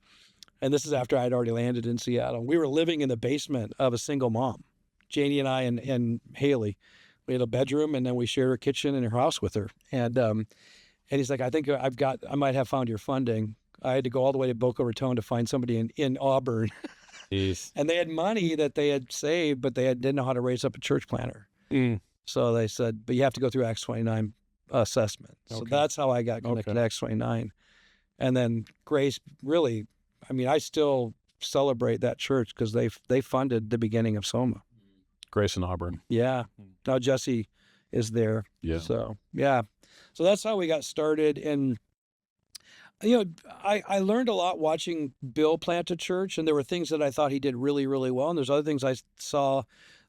Speaker 2: And this is after I'd already landed in Seattle. We were living in the basement of a single mom, Janie and I and Haley. We had a bedroom, and then we shared her kitchen and her house with her. And he's like, I think I might have found your funding. I had to go all the way to Boca Raton to find somebody in Auburn.
Speaker 1: Jeez.
Speaker 2: And they had money that they had saved, but they didn't know how to raise up a church planter. So they said, but you have to go through Acts 29 assessment. So that's how I got connected to Acts 29. And then Grace really, I still celebrate that church because they funded the beginning of Soma.
Speaker 3: Grace in Auburn.
Speaker 2: Yeah. Now Jesse is there.
Speaker 3: Yeah.
Speaker 2: So, yeah. So that's how we got started. And, I learned a lot watching Bill plant a church, and there were things that I thought he did really, really well. And there's other things I saw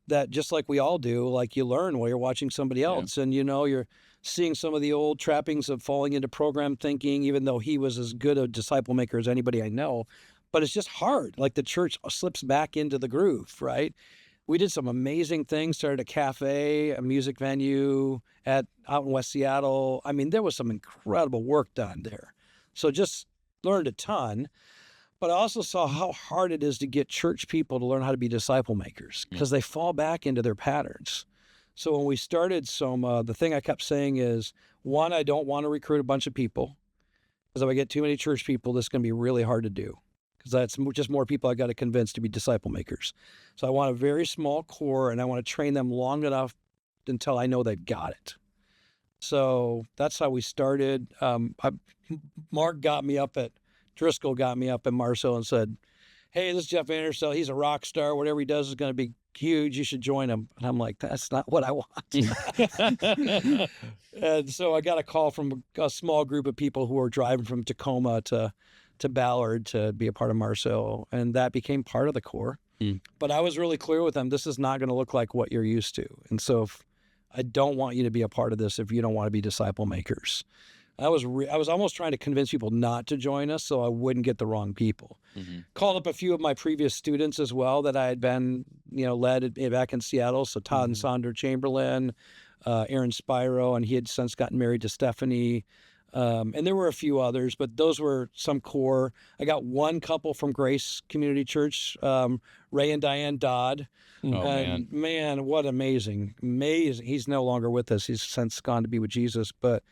Speaker 2: that just like we all do, like you learn while you're watching somebody else. And, you're seeing some of the old trappings of falling into program thinking, even though he was as good a disciple maker as anybody I know. But it's just hard. Like the church slips back into the groove, right? We did some amazing things, started a cafe, a music venue out in West Seattle. There was some incredible work done there. So just learned a ton, but I also saw how hard it is to get church people to learn how to be disciple makers because they fall back into their patterns. So when we started Soma, the thing I kept saying is, one, I don't want to recruit a bunch of people because if I get too many church people, this is going to be really hard to do because that's just more people I got to convince to be disciple makers. So I want a very small core and I want to train them long enough until I know they've got it. So that's how we started. Mark got me up at Driscoll got me up in Marceau and said, hey, this is Jeff Vanderstelt. He's a rock star. Whatever he does is going to be huge. You should join him. And I'm like, that's not what I want. And so I got a call from a small group of people who were driving from Tacoma to Ballard to be a part of Marceau. And that became part of the core. But I was really clear with them, this is not going to look like what you're used to. And so I don't want you to be a part of this if you don't want to be disciple makers. I was almost trying to convince people not to join us so I wouldn't get the wrong people. Called up a few of my previous students as well that I had been, led back in Seattle. So Todd and Sandra Chamberlain, Aaron Spiro, and he had since gotten married to Stephanie. And there were a few others, but those were some core. I got one couple from Grace Community Church, Ray and Diane Dodd. Man, what amazing. He's no longer with us. He's since gone to be with Jesus, but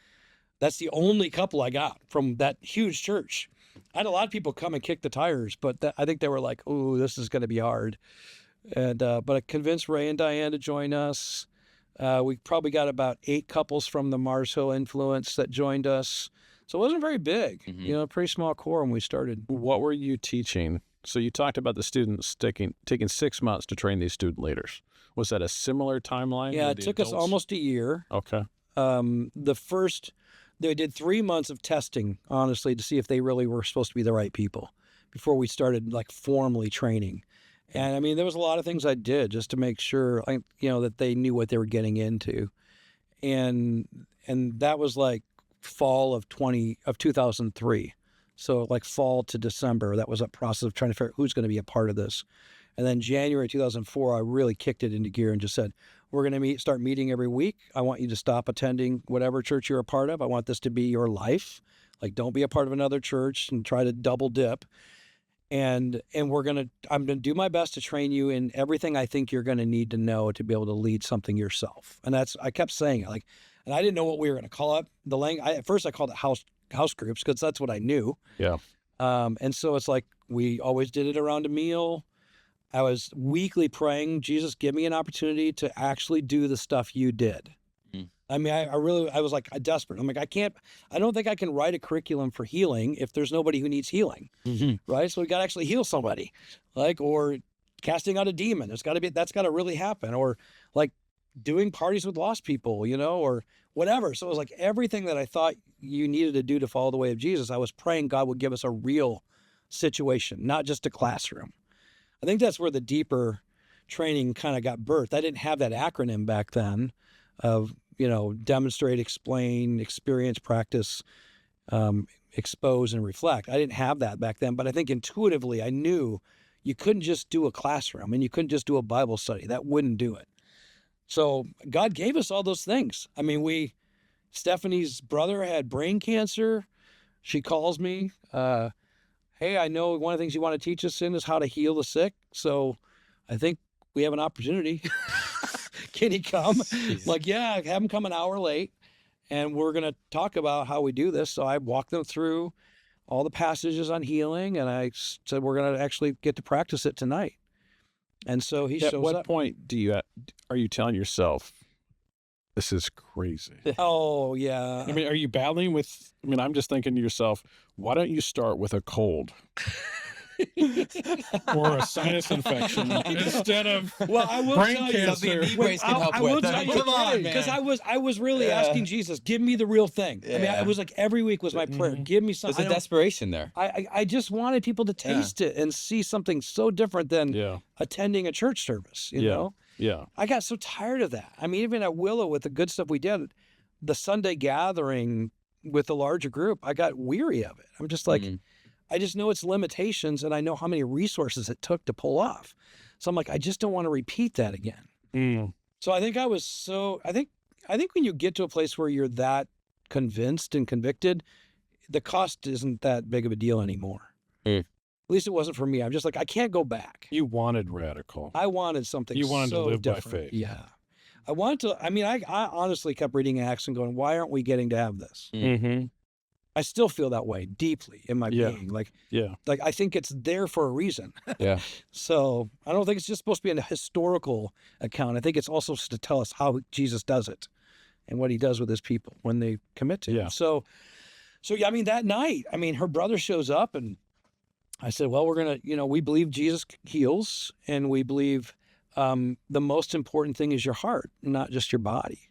Speaker 2: that's the only couple I got from that huge church. I had a lot of people come and kick the tires, but I think they were like, "Oh, this is going to be hard." And but I convinced Ray and Diane to join us. We probably got about 8 couples from the Marceau influence that joined us. So it wasn't very big, pretty small core when we started.
Speaker 3: What were you teaching? So you talked about the students taking 6 months to train these student leaders. Was that a similar timeline?
Speaker 2: Yeah, it took us almost a year.
Speaker 3: Okay.
Speaker 2: They did 3 months of testing, honestly, to see if they really were supposed to be the right people before we started formally training. And I mean, there was a lot of things I did just to make sure, that they knew what they were getting into. And that was like fall of 2003. So like fall to December, that was a process of trying to figure out who's going to be a part of this. And then January 2004, I really kicked it into gear and just said, we're going to start meeting every week. I want you to stop attending whatever church you're a part of. I want this to be your life. Like, don't be a part of another church and try to double dip. And I'm going to do my best to train you in everything I think you're going to need to know to be able to lead something yourself. And I kept saying it, and I didn't know what we were going to call it. At first I called it house groups because that's what I knew.
Speaker 3: Yeah.
Speaker 2: And so it's like, we always did it around a meal. I was weekly praying, Jesus, give me an opportunity to actually do the stuff you did. I mean, I was like desperate. I'm like, I don't think I can write a curriculum for healing if there's nobody who needs healing, right? So we got to actually heal somebody, or casting out a demon. That's got to really happen, or like doing parties with lost people, or whatever. So it was like everything that I thought you needed to do to follow the way of Jesus. I was praying God would give us a real situation, not just a classroom. I think that's where the deeper training kind of got birthed. I didn't have that acronym back then of, demonstrate, explain, experience, practice, expose, and reflect. I didn't have that back then, but I think intuitively I knew you couldn't just do a classroom and you couldn't just do a Bible study. That wouldn't do it. So God gave us all those things. I mean, Stephanie's brother had brain cancer. She calls me, hey, I know one of the things you want to teach us in is how to heal the sick. So I think we have an opportunity. Can he come? Like, yeah, have him come an hour late. And we're going to talk about how we do this. So I walked them through all the passages on healing. And I said, we're going to actually get to practice it tonight. And so he shows up.
Speaker 3: At what point are you telling yourself, this is crazy?
Speaker 2: Oh, yeah.
Speaker 3: I mean, are you battling with, I'm just thinking to yourself, why don't you start with a cold? Or a sinus infection instead of brain cancer.
Speaker 2: I will tell you, because I was really asking Jesus, give me the real thing. I mean, it was like every week was my prayer. Give me something.
Speaker 1: There's a desperation there.
Speaker 2: I just wanted people to taste it and see something so different than attending a church service, you know?
Speaker 3: Yeah.
Speaker 2: I got so tired of that. I mean, even at Willow with the good stuff we did, the Sunday gathering with the larger group, I got weary of it. I'm just like, I just know its limitations and I know how many resources it took to pull off. So I'm like, I just don't want to repeat that again. So I think I think when you get to a place where you're that convinced and convicted, the cost isn't that big of a deal anymore. At least it wasn't for me. I'm just like, I can't go back.
Speaker 3: You wanted radical.
Speaker 2: I wanted something.
Speaker 3: You wanted
Speaker 2: so
Speaker 3: to live
Speaker 2: different.
Speaker 3: by faith.
Speaker 2: Yeah. I wanted to. I mean, I honestly kept reading Acts and going, why aren't we getting to have this?
Speaker 3: Mm-hmm.
Speaker 2: I still feel that way deeply in my being. Like I think it's there for a reason.
Speaker 3: Yeah.
Speaker 2: So I don't think it's just supposed to be a historical account. I think it's also to tell us how Jesus does it and what he does with his people when they commit to him. So yeah, I mean, that night, I mean, her brother shows up and I said, well, we're going to, we believe Jesus heals, and we believe the most important thing is your heart, not just your body.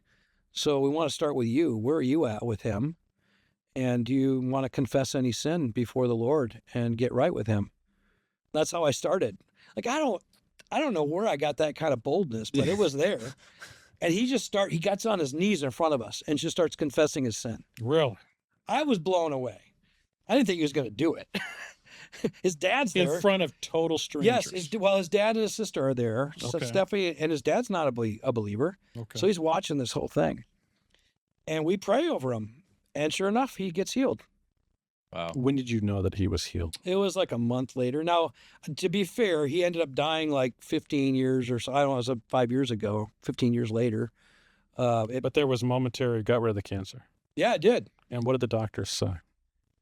Speaker 2: So we want to start with you. Where are you at with him? And do you want to confess any sin before the Lord and get right with him? That's how I started. Like, I don't know where I got that kind of boldness, but it was there. And he gets on his knees in front of us and just starts confessing his sin.
Speaker 3: Really?
Speaker 2: I was blown away. I didn't think he was going to do it. His dad's there.
Speaker 3: In front of total strangers.
Speaker 2: Yes. His dad and his sister are there. So
Speaker 3: Okay.
Speaker 2: Stephanie, and his dad's not a believer.
Speaker 3: Okay.
Speaker 2: So he's watching this whole thing. And we pray over him. And sure enough, he gets healed.
Speaker 1: Wow.
Speaker 3: When did you know that he was healed?
Speaker 2: It was like a month later. Now, to be fair, he ended up dying like 15 years or so. I don't know, it was 5 years ago, 15 years later.
Speaker 3: But there was momentary, got rid of the cancer.
Speaker 2: Yeah, it did.
Speaker 3: And what did the doctors say?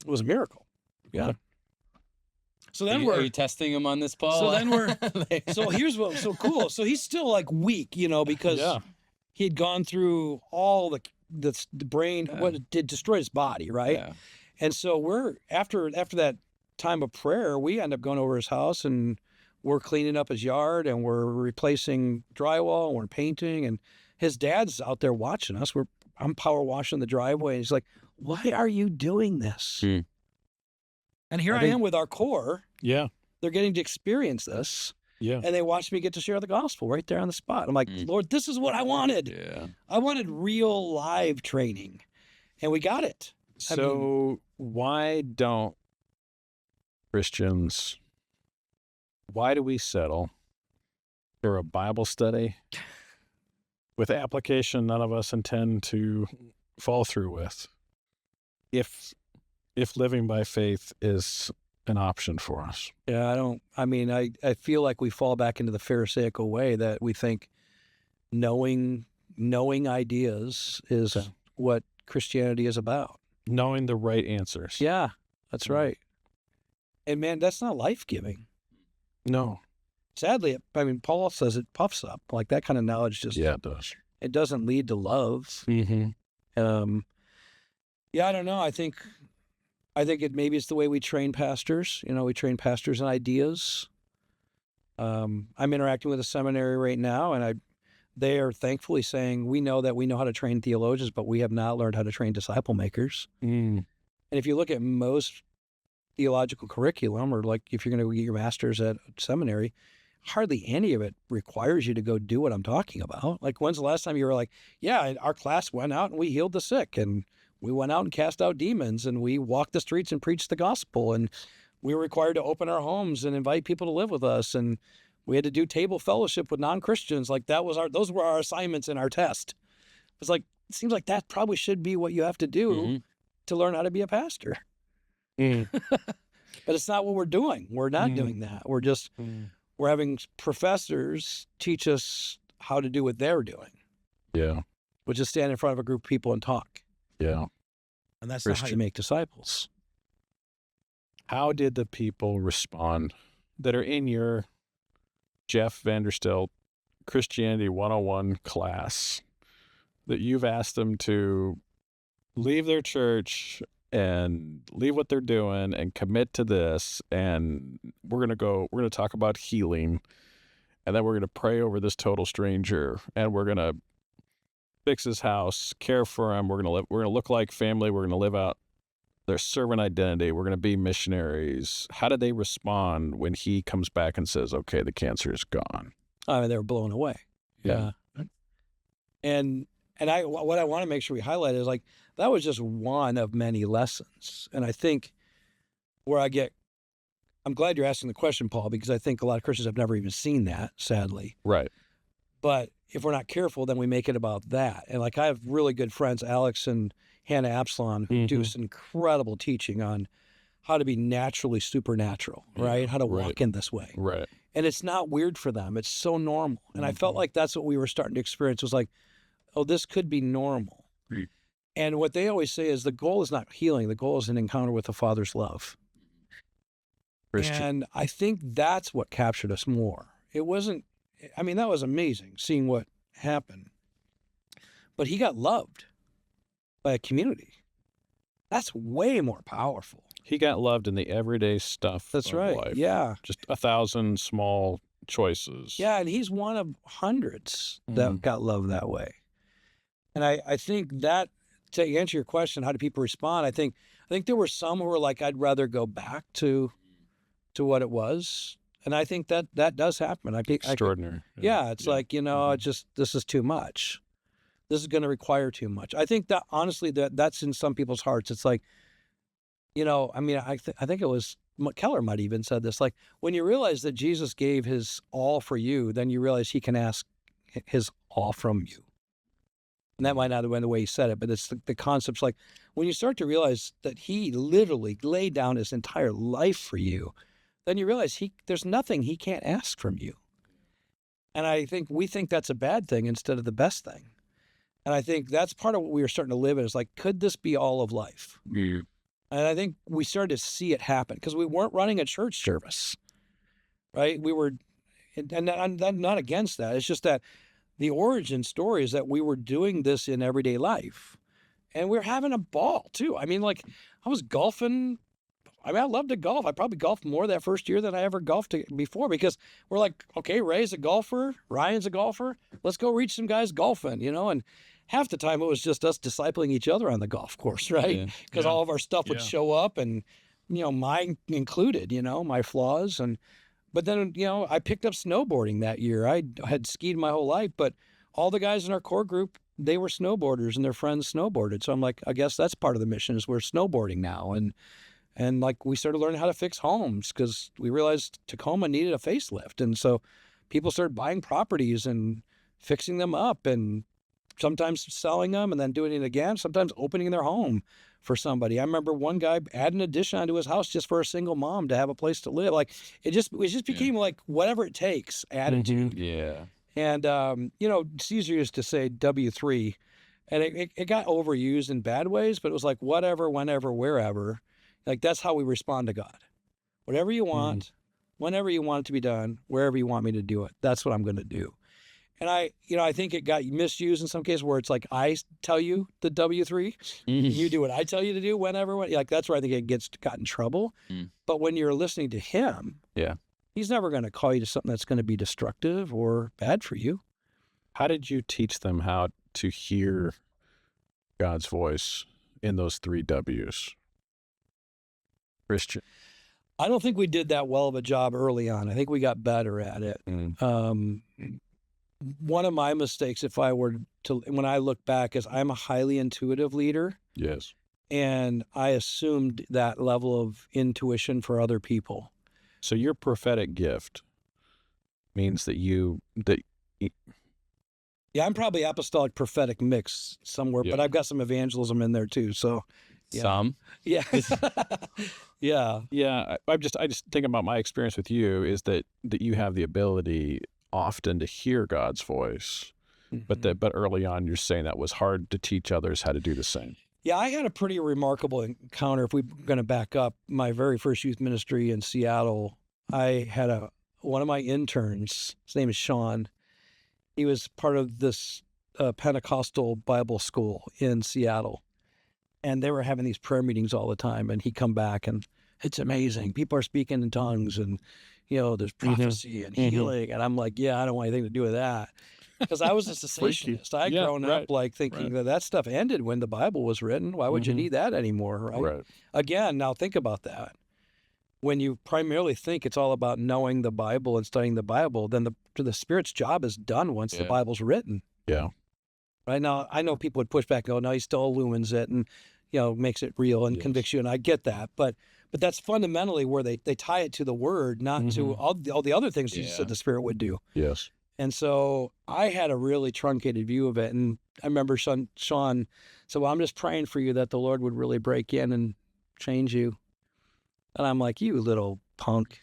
Speaker 2: It was a miracle. Yeah. So then
Speaker 1: Are you testing him on this, Paul?
Speaker 2: So then so here's what's so cool. So he's still like weak, because he had gone through all the brain, what it did destroy his body, right?
Speaker 1: Yeah.
Speaker 2: And so we're after that time of prayer, we end up going over his house and we're cleaning up his yard and we're replacing drywall and we're painting, and his dad's out there watching us. I'm power washing the driveway, and he's like, "Why are you doing this?" And here I am with our core.
Speaker 3: Yeah.
Speaker 2: They're getting to experience this.
Speaker 3: Yeah.
Speaker 2: And they watched me get to share the gospel right there on the spot. I'm like, Lord, this is what I wanted.
Speaker 1: Yeah.
Speaker 2: I wanted real live training, and we got it.
Speaker 3: So why don't Christians, why do we settle for a Bible study with application none of us intend to fall through with if living by faith is an option for us?
Speaker 2: Yeah, I feel like we fall back into the Pharisaical way that we think knowing ideas is what Christianity is about.
Speaker 3: Knowing the right answers.
Speaker 2: Yeah, that's right. And man, that's not life-giving.
Speaker 3: No.
Speaker 2: Sadly, Paul says it puffs up. Like that kind of knowledge just,
Speaker 3: Yeah, it does.
Speaker 2: it doesn't lead to love.
Speaker 3: Mm-hmm.
Speaker 2: Yeah, I don't know. I think maybe it's the way we train pastors. We train pastors in ideas. I'm interacting with a seminary right now, and they are thankfully saying, we know how to train theologians, but we have not learned how to train disciple makers. And if you look at most theological curriculum, or like if you're going to get your master's at seminary, hardly any of it requires you to go do what I'm talking about. Like, when's the last time you were like, yeah, our class went out and we healed the sick, and we went out and cast out demons, and we walked the streets and preached the gospel, and we were required to open our homes and invite people to live with us, and we had to do table fellowship with non-Christians. Like those were our assignments in our test. It's like, it seems like that probably should be what you have to do to learn how to be a pastor. But it's not what we're doing. We're not doing that. We're just, we're having professors teach us how to do what they're doing.
Speaker 3: Yeah.
Speaker 2: Which is stand in front of a group of people and talk.
Speaker 3: Yeah.
Speaker 2: And that's not how you make disciples.
Speaker 3: How did the people respond that are in your Jeff Vanderstelt Christianity 101 class that you've asked them to leave their church and leave what they're doing and commit to this, and we're going to talk about healing, and then we're going to pray over this total stranger, and we're going to fix his house, care for him, we're going to look like family, we're going to live out their servant identity, we're going to be missionaries. How did they respond when he comes back and says, okay, the cancer is gone?
Speaker 2: They were blown away.
Speaker 3: Yeah.
Speaker 2: And what I want to make sure we highlight is like, that was just one of many lessons. And I think I'm glad you're asking the question, Paul, because I think a lot of Christians have never even seen that, sadly.
Speaker 3: Right.
Speaker 2: But if we're not careful, then we make it about that. And like, I have really good friends, Alex and Hannah Absalom, who do this incredible teaching on how to be naturally supernatural, right? How to walk in this way.
Speaker 3: Right.
Speaker 2: And it's not weird for them. It's so normal. And I felt like that's what we were starting to experience, was like, oh, this could be normal. And what they always say is the goal is not healing. The goal is an encounter with the Father's love. And I think that's what captured us more. It wasn't, I mean, that was amazing seeing what happened. But he got loved by a community. That's way more powerful.
Speaker 3: He got loved in the everyday stuff
Speaker 2: That's
Speaker 3: of
Speaker 2: right.
Speaker 3: life.
Speaker 2: Yeah.
Speaker 3: Just 1,000 small choices.
Speaker 2: Yeah, and he's one of hundreds that got loved that way. And I think that, to answer your question, how do people respond? I think there were some who were like, I'd rather go back to what it was. And I think that does happen.
Speaker 3: Extraordinary.
Speaker 2: It's like, this is too much. This is going to require too much. I think that, honestly, that's in some people's hearts. It's like, I think it was, Keller might even said this, like, when you realize that Jesus gave his all for you, then you realize he can ask his all from you. And that might not have been the way he said it, but it's the concept's like, when you start to realize that he literally laid down his entire life for you, then you realize there's nothing he can't ask from you. And I think we think that's a bad thing instead of the best thing. And I think that's part of what we were starting to live in, is like, could this be all of life? And I think we started to see it happen because we weren't running a church service, right? We were, and I'm not against that. It's just that the origin story is that we were doing this in everyday life, and we were having a ball too. I mean, like, I was golfing. I mean, I love to golf. I probably golfed more that first year than I ever golfed before, because we're like, okay, Ray's a golfer, Ryan's a golfer. Let's go reach some guys golfing, and half the time it was just us discipling each other on the golf course, right? Because all of our stuff would show up, and, mine included, my flaws. But then, I picked up snowboarding that year. I had skied my whole life, but all the guys in our core group, they were snowboarders and their friends snowboarded. So I'm like, I guess that's part of the mission, is we're snowboarding now. And like, we started learning how to fix homes because we realized Tacoma needed a facelift. And so people started buying properties and fixing them up, and sometimes selling them and then doing it again, sometimes opening their home for somebody. I remember one guy add an addition onto his house just for a single mom to have a place to live. Like, it just became like whatever it takes attitude.
Speaker 3: Yeah.
Speaker 2: And, Caesar used to say W3, and it got overused in bad ways, but it was like, whatever, whenever, wherever. Like, that's how we respond to God. Whatever you want, whenever you want it to be done, wherever you want me to do it, that's what I'm going to do. And I think it got misused in some cases, where it's like, I tell you the W3, you do what I tell you to do whenever. Like, that's where I think it got in trouble. But when you're listening to him, he's never going to call you to something that's going to be destructive or bad for you.
Speaker 3: How did you teach them how to hear God's voice in those 3 W's? Christian.
Speaker 2: I don't think we did that well of a job early on. I think we got better at it. One of my mistakes, when I look back, is I'm a highly intuitive leader.
Speaker 3: Yes.
Speaker 2: And I assumed that level of intuition for other people.
Speaker 3: So your prophetic gift means that
Speaker 2: yeah, I'm probably apostolic prophetic mix somewhere, but I've got some evangelism in there too. So
Speaker 1: some,
Speaker 2: yeah,
Speaker 3: yeah. I just think about my experience with you is that you have the ability often to hear God's voice, but early on you're saying that was hard to teach others how to do the same.
Speaker 2: Yeah, I had a pretty remarkable encounter. If we're going to back up, my very first youth ministry in Seattle, I had one of my interns, his name is Sean. He was part of this Pentecostal Bible school in Seattle. And they were having these prayer meetings all the time. And he'd come back, and it's amazing. People are speaking in tongues, and, there's prophecy and healing. And I'm like, I don't want anything to do with that. Because I was a cessationist. I'd grown up like thinking that stuff ended when the Bible was written. Why would you need that anymore, right? Again, now think about that. When you primarily think it's all about knowing the Bible and studying the Bible, then the Spirit's job is done once the Bible's written.
Speaker 3: Yeah.
Speaker 2: Right now, I know people would push back and go, no, he still illumines it and, makes it real and convicts you. And I get that. But that's fundamentally where they tie it to the Word, not to all the other things you said the Spirit would do.
Speaker 3: Yes.
Speaker 2: And so I had a really truncated view of it. And I remember Sean said, well, I'm just praying for you that the Lord would really break in and change you. And I'm like, you little punk.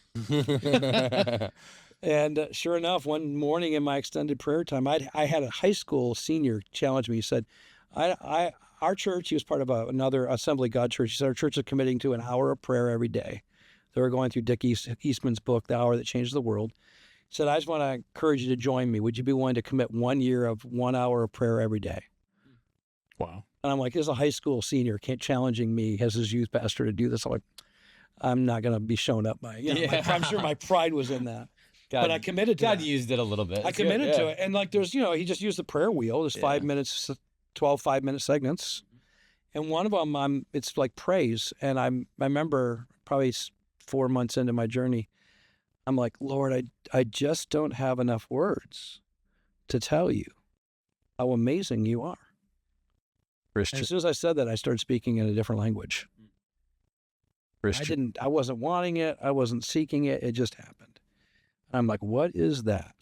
Speaker 2: And sure enough, one morning in my extended prayer time, I had a high school senior challenge me. He said, our church, he was part of another Assembly of God church. He said, our church is committing to an hour of prayer every day. They were going through Dick Eastman's book, The Hour That Changed the World. He said, I just want to encourage you to join me. Would you be willing to commit 1 year of 1 hour of prayer every day?
Speaker 3: Wow.
Speaker 2: And I'm like, this is a high school senior challenging me as his youth pastor to do this. I'm like, I'm not going to be shown up by, I'm sure my pride was in that. But I committed to
Speaker 1: God
Speaker 2: that.
Speaker 1: used it a little bit.
Speaker 2: I committed to it. And like there's, he just used the prayer wheel. There's 5 minutes, 12 5-minute segments. And one of them, it's like praise. And I remember probably 4 months into my journey, I'm like, Lord, I just don't have enough words to tell you how amazing you are.
Speaker 3: Christian.
Speaker 2: And as soon as I said that, I started speaking in a different language.
Speaker 3: Christian.
Speaker 2: I wasn't wanting it. I wasn't seeking it. It just happened. I'm like, what is that?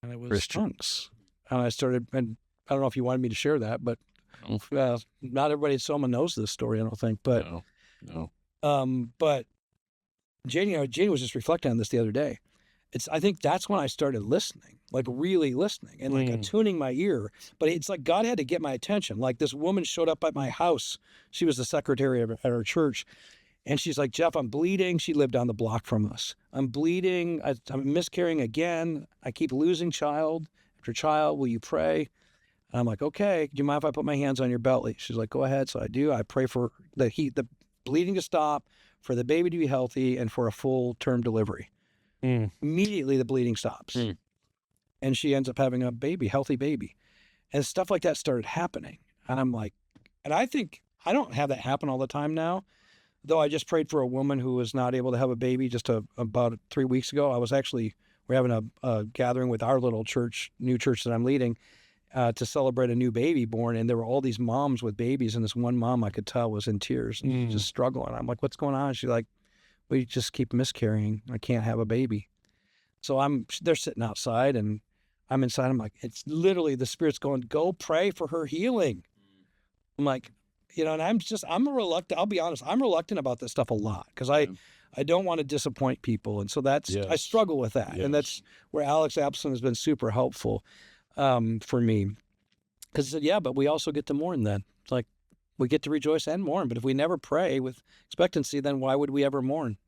Speaker 2: And it was
Speaker 3: Christian.
Speaker 2: tongues. And I started, and I don't know if you wanted me to share that, but not everybody at Soma knows this story, I don't think. But
Speaker 3: No.
Speaker 2: But Janie was just reflecting on this the other day. I think that's when I started listening, like really listening and like attuning my ear. But it's like God had to get my attention. Like this woman showed up at my house. She was the secretary at our church. And she's like, Jeff, I'm bleeding. She lived down the block from us. I'm bleeding. I'm miscarrying again. I keep losing child after child. Will you pray? And I'm like, okay. Do you mind if I put my hands on your belly? She's like, go ahead. So I do. I pray for the bleeding to stop, for the baby to be healthy, and for a full-term delivery. Immediately, the bleeding stops. And she ends up having a baby, healthy baby. And stuff like that started happening. And I'm like, and I think I don't have that happen all the time now. Though I just prayed for a woman who was not able to have a baby just about 3 weeks ago. We're having a gathering with our little church, new church that I'm leading, to celebrate a new baby born. And there were all these moms with babies. And this one mom I could tell was in tears and just struggling. I'm like, what's going on? She's like, we just keep miscarrying. I can't have a baby. So they're sitting outside and I'm inside. I'm like, it's literally the Spirit's going, go pray for her healing. I'm like, and I'll be honest, I'm reluctant about this stuff a lot because I don't want to disappoint people. And so I struggle with that.
Speaker 3: Yes.
Speaker 2: And that's where Alex Appleson has been super helpful for me. Because he said, yeah, but we also get to mourn then. It's like we get to rejoice and mourn. But if we never pray with expectancy, then why would we ever mourn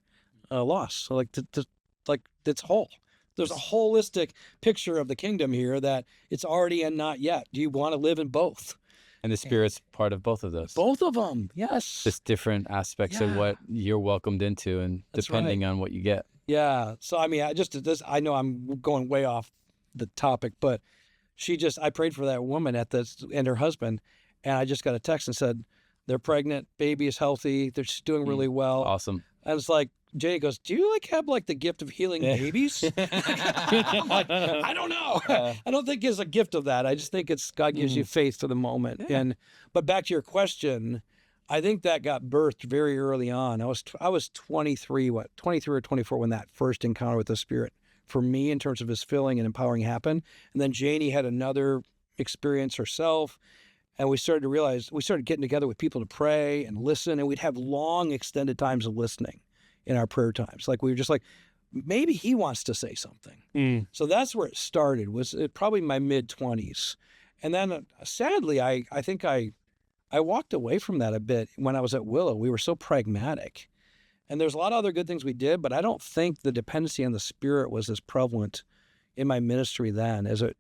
Speaker 2: loss? So it's whole. There's a holistic picture of the kingdom here that it's already and not yet. Do you want to live in both?
Speaker 1: And the Spirit's part of both of those.
Speaker 2: Both of them, yes.
Speaker 1: Just different aspects of what you're welcomed into and depending on what you get.
Speaker 2: Yeah. So, I mean, I know I'm going way off the topic, but I prayed for that woman and her husband, and I just got a text and said, they're pregnant, baby is healthy, they're just doing really well.
Speaker 1: Awesome.
Speaker 2: And it's like, Jay goes, do you have the gift of healing babies? I'm like, I don't know. I don't think it's a gift of that. I just think it's God gives you faith for the moment. Yeah. But back to your question, I think that got birthed very early on. I was 23 or 24 when that first encounter with the Spirit for me in terms of his filling and empowering happened. And then Janie had another experience herself. And we started getting together with people to pray and listen, and we'd have long extended times of listening in our prayer times. Like we were just like, maybe he wants to say something. So that's where it started, was probably my mid-20s. And then sadly, I think I walked away from that a bit when I was at Willow. We were so pragmatic. And there's a lot of other good things we did, but I don't think the dependency on the Spirit was as prevalent in my ministry then as it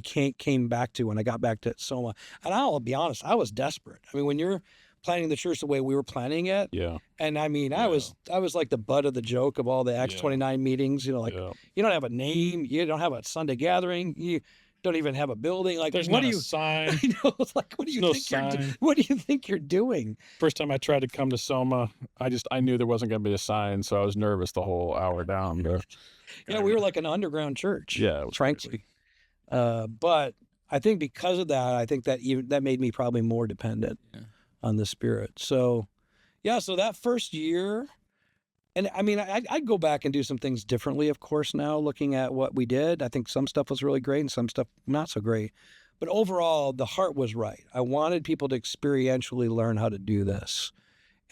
Speaker 2: came back to when I got back to Soma. And I'll be honest, I was desperate. I mean, when you're planning the church the way we were planning it.
Speaker 3: Yeah.
Speaker 2: And I mean, I was like the butt of the joke of all the Acts 29 meetings, you don't have a name, you don't have a Sunday gathering, you don't even have a building. Like,
Speaker 4: there's not a sign.
Speaker 2: I know, it's like, what do you think you're doing?
Speaker 3: First time I tried to come to Soma, I knew there wasn't going to be a sign, so I was nervous the whole hour down. But,
Speaker 2: we were like an underground church.
Speaker 3: Yeah,
Speaker 2: frankly. But I think because of that, I think that made me probably more dependent on the Spirit. So, so that first year, And I mean, I'd go back and do some things differently, of course, now looking at what we did. I think some stuff was really great and some stuff not so great. But overall, the heart was right. I wanted people to experientially learn how to do this.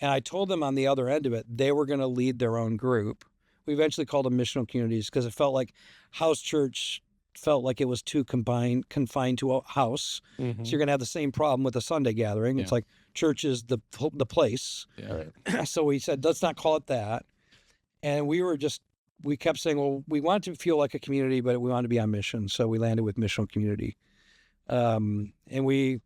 Speaker 2: And I told them on the other end of it, they were going to lead their own group. We eventually called them missional communities because it felt like house church felt like it was too confined to a house. So you're going to have the same problem with a Sunday gathering. It's like church is the place.
Speaker 1: Yeah.
Speaker 2: So we said, let's not call it that. And we kept saying, well, we want to feel like a community, but we want to be on mission. So we landed with missional community. So it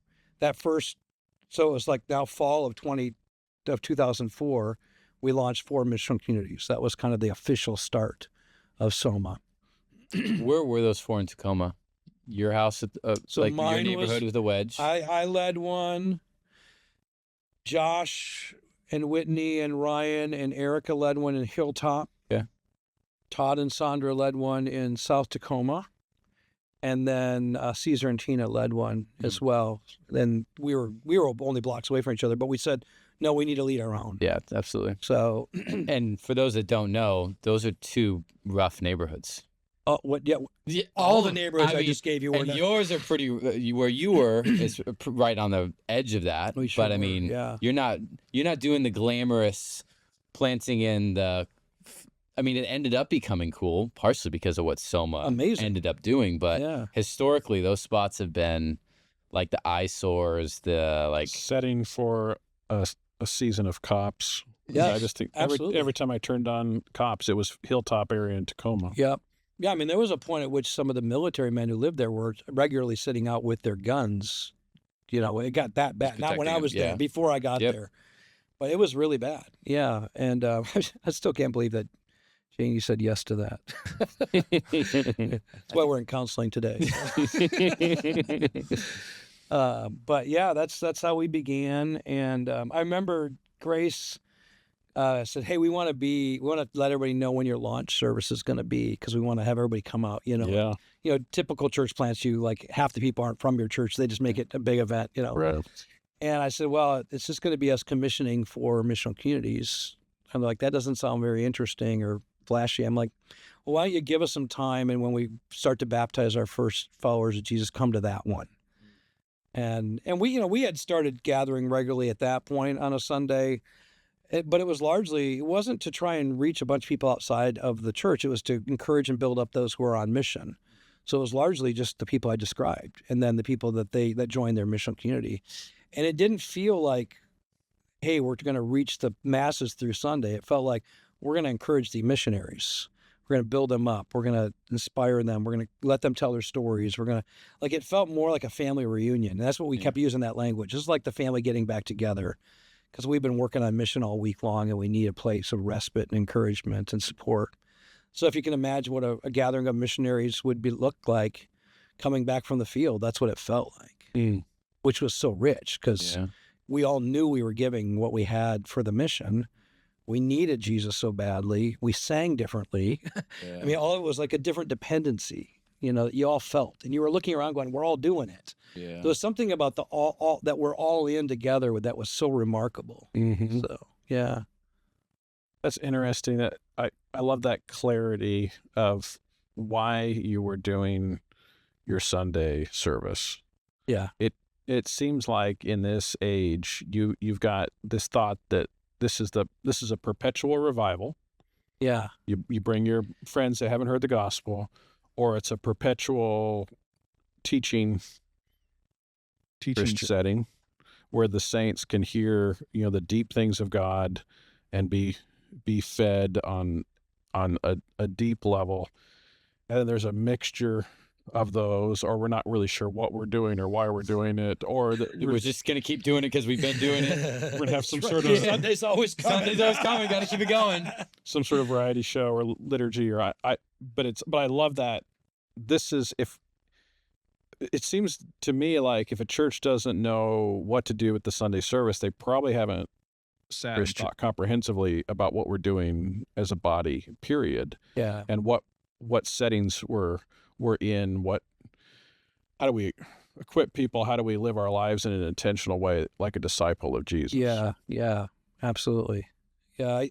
Speaker 2: was like now fall of 2004, we launched 4 missional communities. That was kind of the official start of Soma.
Speaker 1: Where were those 4 in Tacoma? Your house,
Speaker 2: So
Speaker 1: like your
Speaker 2: mine
Speaker 1: neighborhood with a wedge?
Speaker 2: I led one. Josh and Whitney and Ryan and Erica led one in Hilltop.
Speaker 1: Yeah.
Speaker 2: Todd and Sandra led one in South Tacoma. And then Caesar and Tina led one as well. Then we were only blocks away from each other, but we said, no, we need to lead our own.
Speaker 1: Yeah, absolutely.
Speaker 2: So,
Speaker 1: and for those that don't know, those are 2 rough neighborhoods.
Speaker 2: All the neighborhoods I just gave you were
Speaker 1: and yours are pretty. Where you were is right on the edge of that. But I mean, you're not doing the glamorous planting in the. I mean, it ended up becoming cool, partially because of what Soma ended up doing. But historically, those spots have been like the eyesores, the like
Speaker 3: setting for a season of cops.
Speaker 2: Yeah,
Speaker 3: I just think every time I turned on cops, it was Hilltop area in Tacoma.
Speaker 2: Yep. Yeah, I mean, there was a point at which some of the military men who lived there were regularly sitting out with their guns. You know, it got that bad. Not when I was there, before I got there. But it was really bad. Yeah, and I still can't believe that Janie said yes to that. That's why we're in counseling today. But yeah, that's how we began. And I remember Grace said, "Hey, we want to let everybody know when your launch service is going to be because we want to have everybody come out." You know, typical church plants, you like half the people aren't from your church; they just make it a big event. You know,
Speaker 3: right.
Speaker 2: And I said, "Well, it's just going to be us commissioning for missional communities." I'm like, "That doesn't sound very interesting or flashy." I'm like, "Well, why don't you give us some time, and when we start to baptize our first followers of Jesus, come to that one." And we had started gathering regularly at that point on a Sunday. But it wasn't to try and reach a bunch of people outside of the church. It was to encourage and build up those who are on mission. So it was largely just the people I described and then the people that joined their missional community. And it didn't feel like, hey, we're going to reach the masses through Sunday. It felt like we're going to encourage the missionaries. We're going to build them up. We're going to inspire them. We're going to let them tell their stories. It felt more like a family reunion. And that's what we kept using that language. It's like the family getting back together. Because we've been working on mission all week long and we need a place of respite and encouragement and support. So if you can imagine what a gathering of missionaries would look like coming back from the field, that's what it felt like, which was so rich because we all knew we were giving what we had for the mission. We needed Jesus so badly. We sang differently. I mean, all it was like a different dependency, that you all felt. And you were looking around going, we're all doing it. Yeah. There was something about the all that we're all in together that was so remarkable. Mm-hmm. So, yeah.
Speaker 3: That's interesting. That I love that clarity of why you were doing your Sunday service.
Speaker 2: Yeah.
Speaker 3: It seems like in this age, you've got this thought that this is a perpetual revival.
Speaker 2: Yeah.
Speaker 3: You bring your friends that haven't heard the gospel, or it's a perpetual teaching setting where the saints can hear, the deep things of God and be fed on a deep level. And then there's a mixture of those, or we're not really sure what we're doing or why we're doing it, or
Speaker 1: we're just going to keep doing it because we've been doing it.
Speaker 3: We're going to have some sort of
Speaker 2: Sunday's always coming.
Speaker 1: Got to keep it going.
Speaker 3: Some sort of variety show or liturgy, but I love that. This is, if it seems to me like if a church doesn't know what to do with the Sunday service, they probably haven't sat and thought comprehensively about what we're doing as a body, period.
Speaker 2: Yeah.
Speaker 3: And what settings we're in, how do we equip people? How do we live our lives in an intentional way, like a disciple of Jesus?
Speaker 2: Yeah, absolutely. Yeah,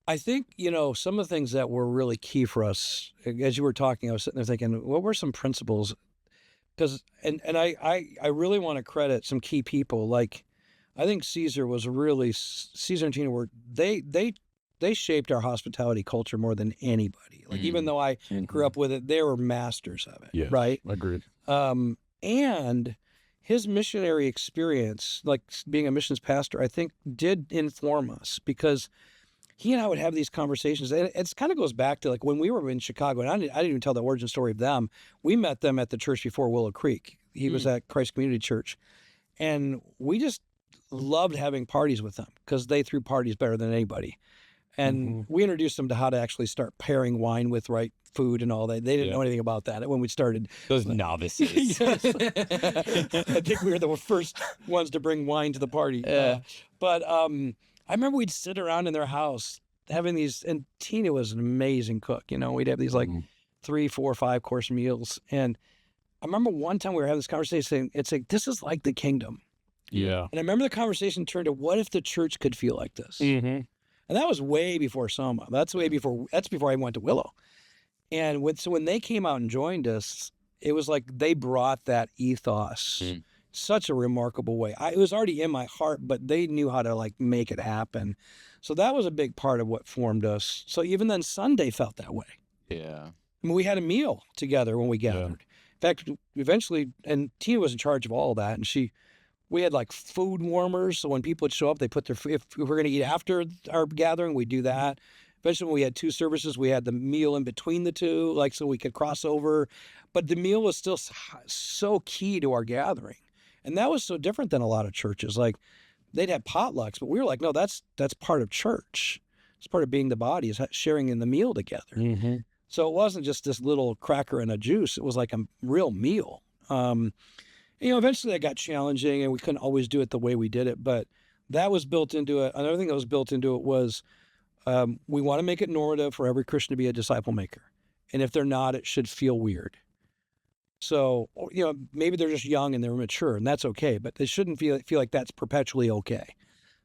Speaker 2: I think, some of the things that were really key for us, as you were talking, I was sitting there thinking, what were some principles? Because, and I really want to credit some key people. Like, I think Caesar and Tina were, they shaped our hospitality culture more than anybody. Like, even though I grew up with it, they were masters of it.
Speaker 3: Yes,
Speaker 2: right?
Speaker 3: Agreed.
Speaker 2: And his missionary experience, like being a missions pastor, I think did inform us, because he and I would have these conversations. And it kind of goes back to like when we were in Chicago, and I didn't even tell the origin story of them. We met them at the church before Willow Creek. He was at Christ Community Church. And we just loved having parties with them because they threw parties better than anybody. And we introduced them to how to actually start pairing wine with right food and all that. They didn't know anything about that when we started.
Speaker 1: Those novices.
Speaker 2: Yes. I think we were the first ones to bring wine to the party. But I remember we'd sit around in their house having these, and Tina was an amazing cook. We'd have these like 3, 4, 5 course meals. And I remember one time we were having this conversation, it's like, this is like the kingdom.
Speaker 3: Yeah.
Speaker 2: And I remember the conversation turned to, what if the church could feel like this? And that was way before Soma. That's before I went to Willow. And when they came out and joined us, it was like they brought that ethos such a remarkable way. It was already in my heart, but they knew how to like make it happen. So that was a big part of what formed us. So even then, Sunday felt that way.
Speaker 1: Yeah.
Speaker 2: I mean, we had a meal together when we gathered. In fact, eventually, and Tina was in charge of all of that, and we had like food warmers. So when people would show up, they put their, if we were going to eat after our gathering, we'd do that. Eventually, when we had 2 services, we had the meal in between the 2, like so we could cross over. But the meal was still so key to our gathering. And that was so different than a lot of churches. Like they'd have potlucks, but we were like, no, that's part of church. It's part of being the body, is sharing in the meal together. So it wasn't just this little cracker and a juice. It was like a real meal. Eventually that got challenging and we couldn't always do it the way we did it, but that was built into it. Another thing that was built into it was we want to make it normative for every Christian to be a disciple maker. And if they're not, it should feel weird. So, maybe they're just young and they're mature, and that's okay, but they shouldn't feel like that's perpetually okay.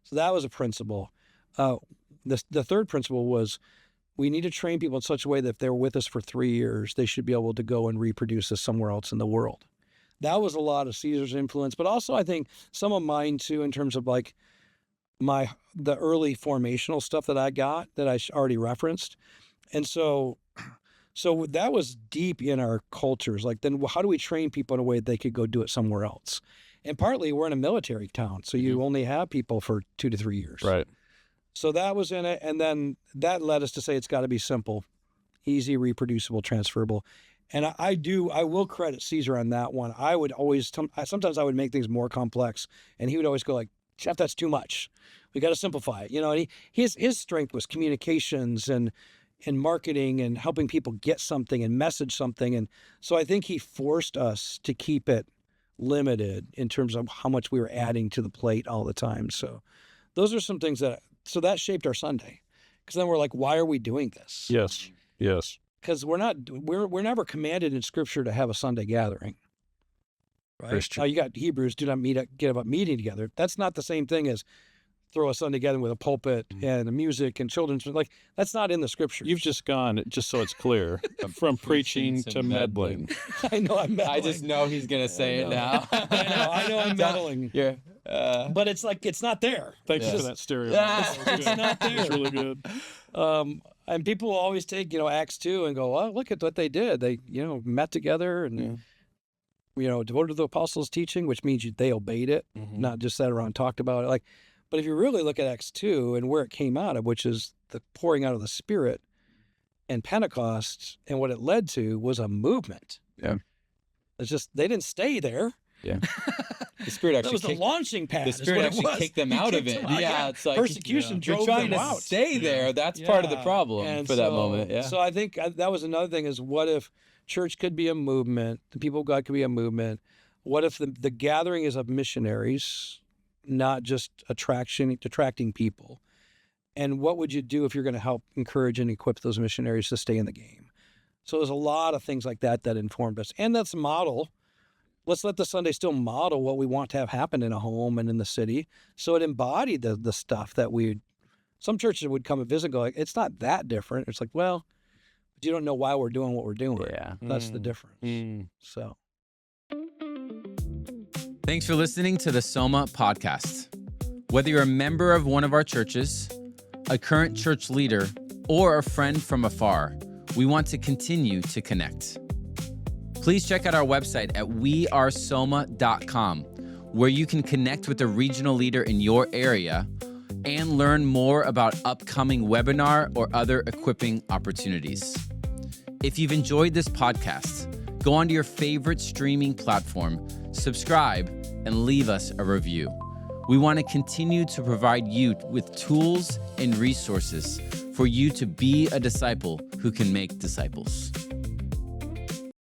Speaker 2: So that was a principle. The third principle was we need to train people in such a way that if they're with us for 3 years, they should be able to go and reproduce this somewhere else in the world. That was a lot of Caesar's influence, but also I think some of mine too, in terms of like the early formational stuff that I got that I already referenced. And so that was deep in our cultures. Like, then how do we train people in a way that they could go do it somewhere else? And partly we're in a military town, so you only have people for 2 to 3 years.
Speaker 3: Right.
Speaker 2: So that was in it. And then that led us to say it's got to be simple, easy, reproducible, transferable. And I will credit Caesar on that one. I would always, sometimes I would make things more complex, and he would always go like, Jeff, that's too much. We got to simplify it. And his strength was communications and marketing and helping people get something and message something. And so I think he forced us to keep it limited in terms of how much we were adding to the plate all the time. So those are some things that shaped our Sunday. Because then we're like, why are we doing this?
Speaker 3: Yes.
Speaker 2: Because we're never commanded in Scripture to have a Sunday gathering. Right?
Speaker 3: Christian.
Speaker 2: Now you got Hebrews, do not get up meeting together. That's not the same thing as throw a Sunday gathering with a pulpit and music and children's. Like, that's not in the Scripture.
Speaker 3: You've just gone, just so it's clear, from preaching to meddling.
Speaker 2: I know I'm meddling.
Speaker 1: I just know he's going to say it now.
Speaker 2: I know I'm meddling.
Speaker 1: Yeah.
Speaker 2: But it's like, it's not there.
Speaker 3: Thanks for that stereo.
Speaker 2: It's not there.
Speaker 3: It's really good.
Speaker 2: And people will always take, Acts 2 and go, oh, look at what they did. They, met together and, devoted to the apostles' teaching, which means they obeyed it, not just sat around and talked about it. But if you really look at Acts 2 and where it came out of, which is the pouring out of the Spirit and Pentecost, and what it led to was a movement.
Speaker 1: Yeah.
Speaker 2: It's just, they didn't stay there.
Speaker 1: Yeah. The Spirit actually
Speaker 2: that was the launching pad.
Speaker 1: The Spirit actually kicked them out of it. Yeah, it's like
Speaker 2: persecution drove
Speaker 1: you're trying
Speaker 2: them
Speaker 1: to
Speaker 2: out.
Speaker 1: Stay there. That's part of the problem for that moment. Yeah.
Speaker 2: So I think that was another thing: is what if church could be a movement? The people of God could be a movement. What if the gathering is of missionaries, not just attracting people? And what would you do if you're going to help encourage and equip those missionaries to stay in the game? So there's a lot of things like that informed us, and that's model. Let's let the Sunday still model what we want to have happen in a home and in the city. So it embodied the stuff that we Some churches would come and visit and go like, it's not that different. It's like, well, but you don't know why we're doing what we're doing.
Speaker 1: Yeah.
Speaker 2: That's the difference. So.
Speaker 1: Thanks for listening to the Soma podcast. Whether you're a member of one of our churches, a current church leader, or a friend from afar, we want to continue to connect. Please check out our website at wearesoma.com, where you can connect with a regional leader in your area and learn more about upcoming webinar or other equipping opportunities. If you've enjoyed this podcast, go onto your favorite streaming platform, subscribe, and leave us a review. We want to continue to provide you with tools and resources for you to be a disciple who can make disciples.